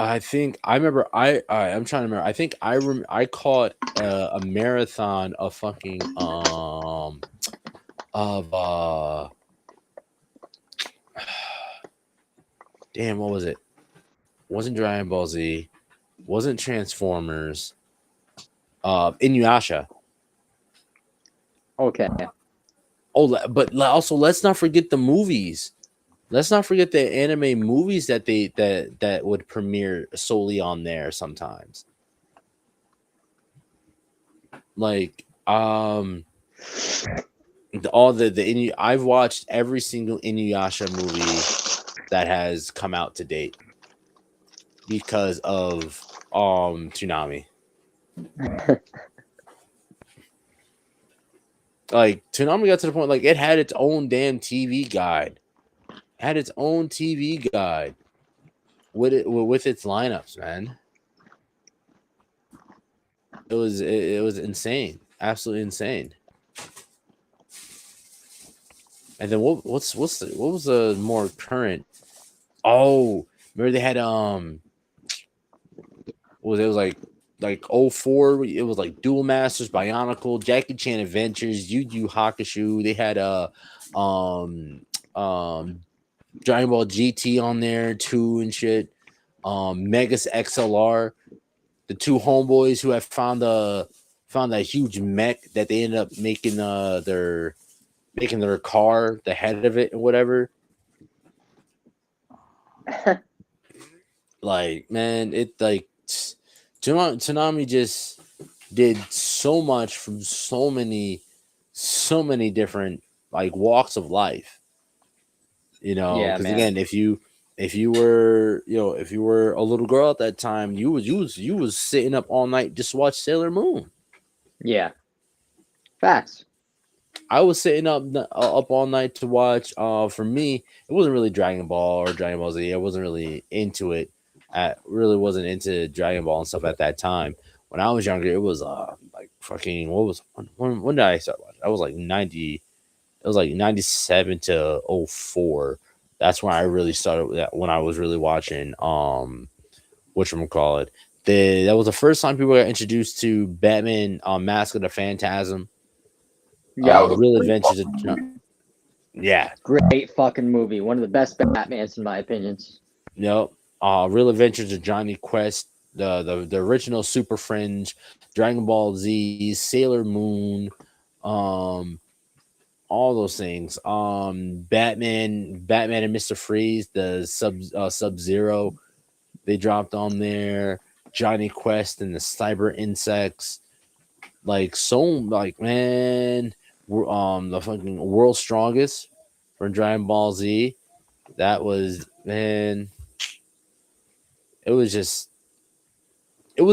I think I remember. I'm trying to remember. I think I caught a marathon of fucking damn, what was it? Wasn't Dragon Ball Z? Wasn't Transformers? Inuyasha. Okay. Oh, but also let's not forget the movies. Let's not forget the anime movies that would premiere solely on there sometimes. Like I've watched every single Inuyasha movie that has come out to date because of Toonami. Like Toonami got to the point like it had its own damn TV guide. Had its own TV guide with its lineups, man. It was insane, absolutely insane. And then what was the more current? Oh, remember they had what was it? It was like 04, it was like Duel Masters, Bionicle, Jackie Chan Adventures, Yu Yu Hakusho. They had Dragon Ball GT on there too and shit. Megas XLR, the two homeboys who have found that huge mech that they ended up making their car, the head of it, or whatever. Like, man, it like Toonami just did so much from so many different like walks of life. You know, Yeah, because man. again, if you were a little girl at that time, you was sitting up all night just to watch Sailor Moon. Yeah. Facts. I was sitting up all night to watch. For me, it wasn't really Dragon Ball or Dragon Ball Z. I wasn't really into it. I really wasn't into Dragon Ball and stuff at that time. When I was younger, it was like fucking when did I start watching? I was like 90. It was like 97 to 04. That's when I really started that, when I was really watching whatchamacallit. That was the first time people got introduced to Batman Mask of the Phantasm. Yeah, Real Adventures of yeah. Great fucking movie. One of the best Batmans in my opinions. Yep. Real Adventures of Johnny Quest, the original Super Friends, Dragon Ball Z, Sailor Moon, all those things. Batman and Mr. Freeze, the Sub Zero, they dropped on there. Johnny Quest and the Cyber Insects, like so, like man, the fucking World's Strongest from Dragon Ball Z. That was, man. It was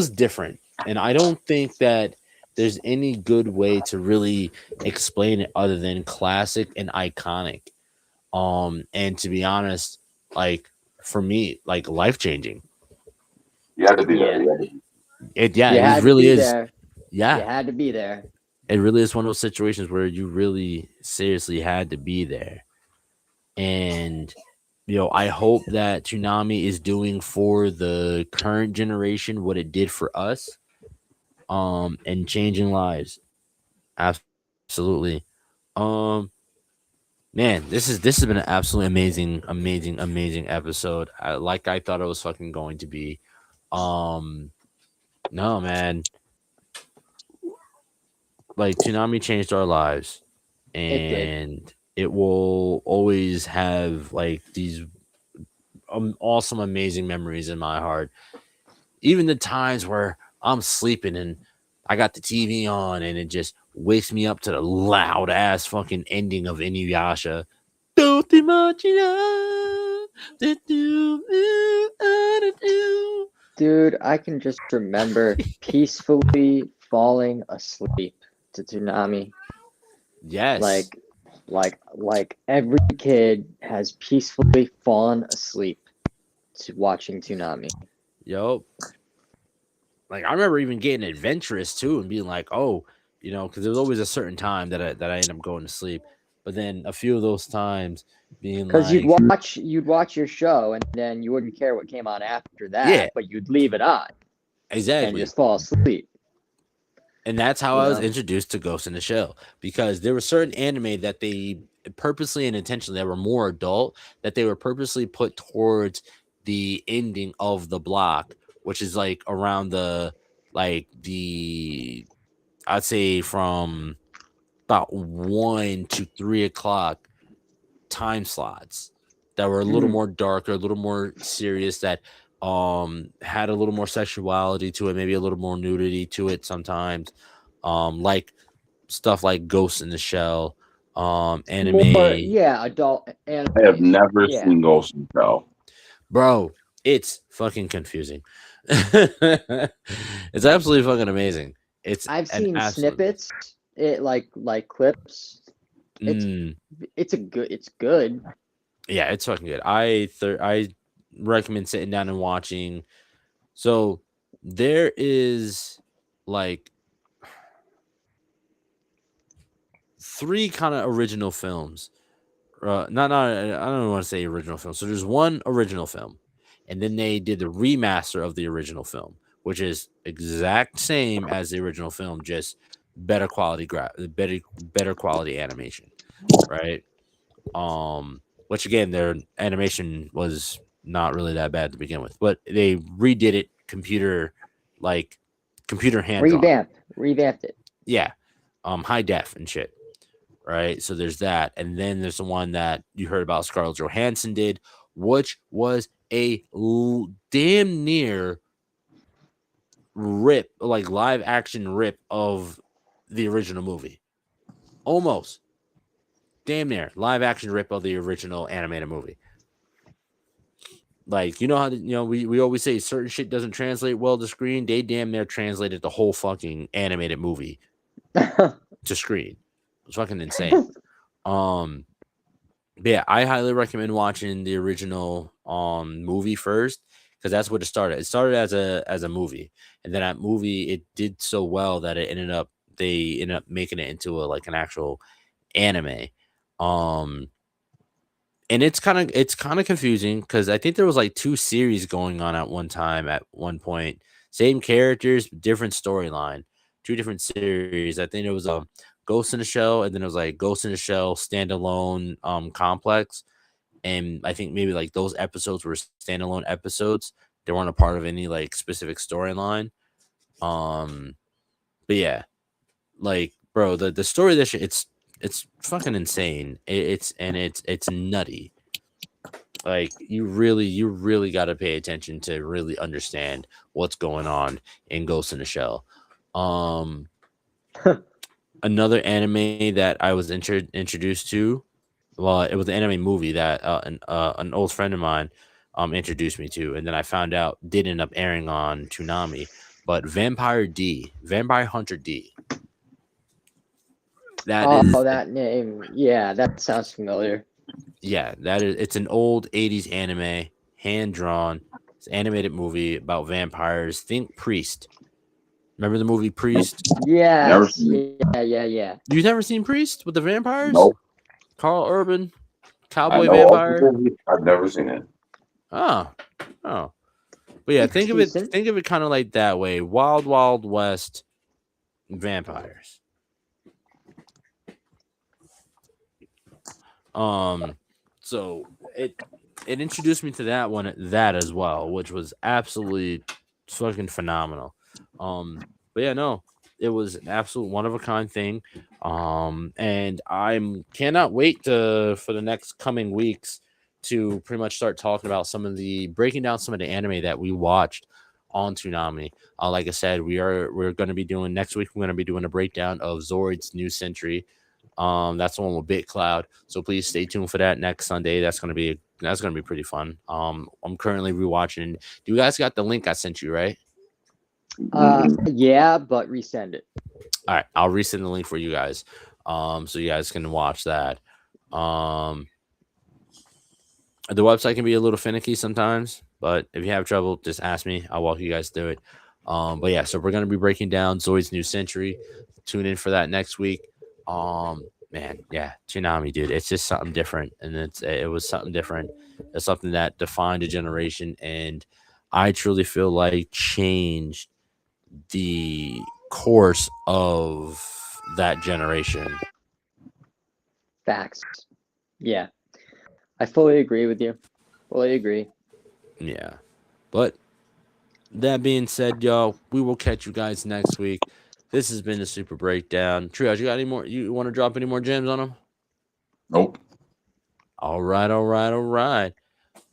different, and I don't think that there's any good way to really explain it other than classic and iconic. And to be honest, like for me, like life changing. you had to be there. It really is. There. Yeah, You had to be there. it really is one of those situations where you really seriously had to be there. And I hope that Toonami is doing for the current generation what it did for us, and changing lives. Absolutely. Man, this has been an absolutely amazing episode. Like I thought it was fucking going to be. No, man. Like Toonami changed our lives, and it will always have like these awesome, amazing memories in my heart. Even the times where I'm sleeping and I got the TV on and it just wakes me up to the loud ass fucking ending of Inuyasha. Dude, I can just remember peacefully falling asleep to Toonami. Yes. Like every kid has peacefully fallen asleep to watching Toonami. Yup. Like I remember even getting adventurous too and being like, oh, because there was always a certain time that I end up going to sleep. But then a few of those times being because like, you'd watch your show and then you wouldn't care what came on after that, yeah, but you'd leave it on exactly and just fall asleep. And that's how I was introduced to Ghost in the Shell, because there were certain anime that they purposely and intentionally that were more adult, that they were purposely put towards the ending of the block, which is like around I'd say from about 1 to 3 o'clock time slots that were a little more darker, a little more serious, that had a little more sexuality to it, maybe a little more nudity to it sometimes. Like stuff like Ghost in the Shell, anime. Adult anime. I have never Yeah. seen Ghost in the Shell. Bro, it's fucking confusing. It's absolutely fucking amazing. I've seen snippets, like clips. It's good. Yeah, it's fucking good. I recommend sitting down and watching. So there is like 3 kind of original films. Not I don't want to say original film. So there's one original film, and then they did the remaster of the original film, which is exact same as the original film, just better quality better quality animation, right? Which again, their animation was not really that bad to begin with, but they redid it computer hand drawn. Revamped it. Yeah, high def and shit. Right, so there's that, and then there's the one that you heard about Scarlett Johansson did, which was a damn near rip, like live action rip of the original movie, almost damn near live action rip of the original animated movie. Like, you know how we always say certain shit doesn't translate well to screen. They damn near translated the whole fucking animated movie to screen. It's fucking insane. But yeah, I highly recommend watching the original movie first, because that's what it started. It started as a movie, and then that movie, it did so well that they ended up making it into an actual anime. And it's kind of confusing, because I think there was like 2 series going on at one time, at one point, same characters, different storyline, 2 different series. I think it was Ghost in the Shell, and then it was like Ghost in the Shell standalone complex, and I think maybe like those episodes were standalone episodes. They weren't a part of any like specific storyline. But yeah, like, bro, the story of this shit, it's fucking insane. It's nutty. Like, you really got to pay attention to really understand what's going on in Ghost in the Shell. Another anime that I was introduced to, well, it was an anime movie that an old friend of mine introduced me to, and then I found out did end up airing on Toonami. But Vampire Hunter D. That name, yeah, that sounds familiar. Yeah, it's an old 80s anime, hand drawn. It's an animated movie about vampires. Think Priest. Remember the movie Priest? Yes. Yeah. You've never seen Priest with the vampires? Nope. Carl Urban, cowboy vampire. I've never seen it. Oh. But yeah, think of it kind of like that way. Wild Wild West vampires. So it introduced me to that as well, which was absolutely fucking phenomenal. But yeah, no, it was an absolute one of a kind thing. And I cannot wait for the next coming weeks to pretty much start talking about breaking down some of the anime that we watched on Toonami. Like I said, we're going to be doing next week. We're going to be doing a breakdown of Zoid's New Century. That's the one with Bit Cloud. So please stay tuned for that next Sunday. That's gonna be pretty fun. I'm currently rewatching. You guys got the link I sent you, right? Yeah, but resend it. All right, I'll resend the link for you guys. So you guys can watch that. The website can be a little finicky sometimes, but if you have trouble, just ask me. I'll walk you guys through it. But yeah, so we're gonna be breaking down Zoid's New Century. Tune in for that next week. Man, yeah, Toonami, dude, it's just something different, and it was something different. It's something that defined a generation, and I truly feel like changed the course of that generation. Facts. Yeah, I fully agree with you. Fully agree. Yeah, but that being said, y'all, we will catch you guys next week. This has been the Super Breakdown. Triage, you got any more? You want to drop any more gems on them? Nope. All right.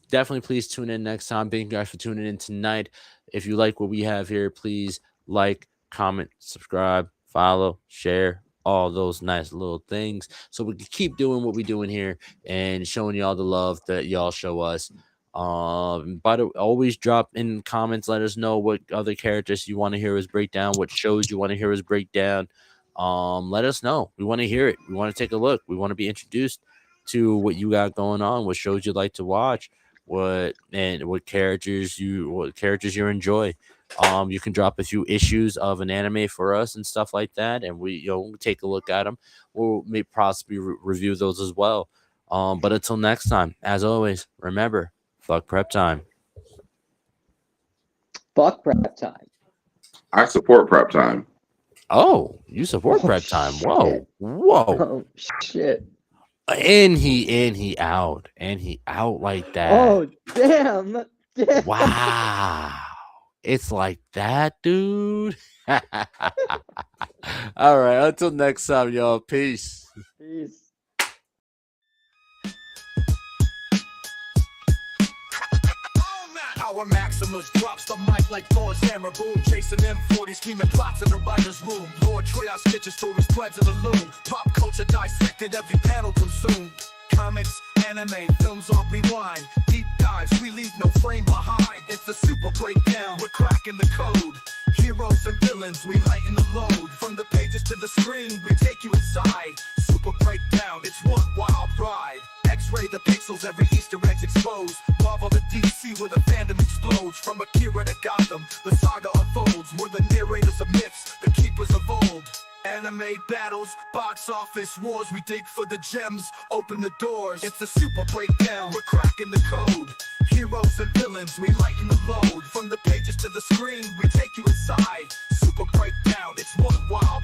Definitely please tune in next time. Thank you guys for tuning in tonight. If you like what we have here, please like, comment, subscribe, follow, share, all those nice little things so we can keep doing what we're doing here and showing y'all the love that y'all show us. But always drop in comments, let us know what other characters you want to hear us break down, what shows you want to hear us break down. Let us know. We want to hear it. We want to take a look. We want to be introduced to what you got going on, what shows you like to watch, what characters you enjoy. You can drop a few issues of an anime for us and stuff like that, and we'll take a look at them. We'll maybe possibly review those as well. But until next time, as always, remember, fuck prep time. Fuck prep time. I support prep time. Oh, you support prep time. Whoa. Oh shit. And he out like that. Oh damn. Wow. It's like that, dude. All right, until next time, y'all. Peace. Peace. Our Maximus drops the mic like Thor's hammer, boom, chasing M40, scheming plots in the writer's room. Lord Trios stitches through his threads of the loom. Pop culture dissected, every panel consumed. Comics, anime, films on rewind. Deep dives, we leave no frame behind. It's the super breakdown, we're cracking the code. Heroes and villains, we lighten the load. From the pages to the screen, we take you inside. Super breakdown, it's one wild ride. X-ray the pixels, every Easter egg's exposed. Marvel to DC where the fandom explodes. From Akira to Gotham, the saga unfolds. We're the narrators of myths, the keepers of old. Anime battles, box office wars. We dig for the gems, open the doors. It's a super breakdown, we're cracking the code. Heroes and villains, we lighten the load. From the pages to the screen, we take you inside. Super breakdown, it's one wild ride.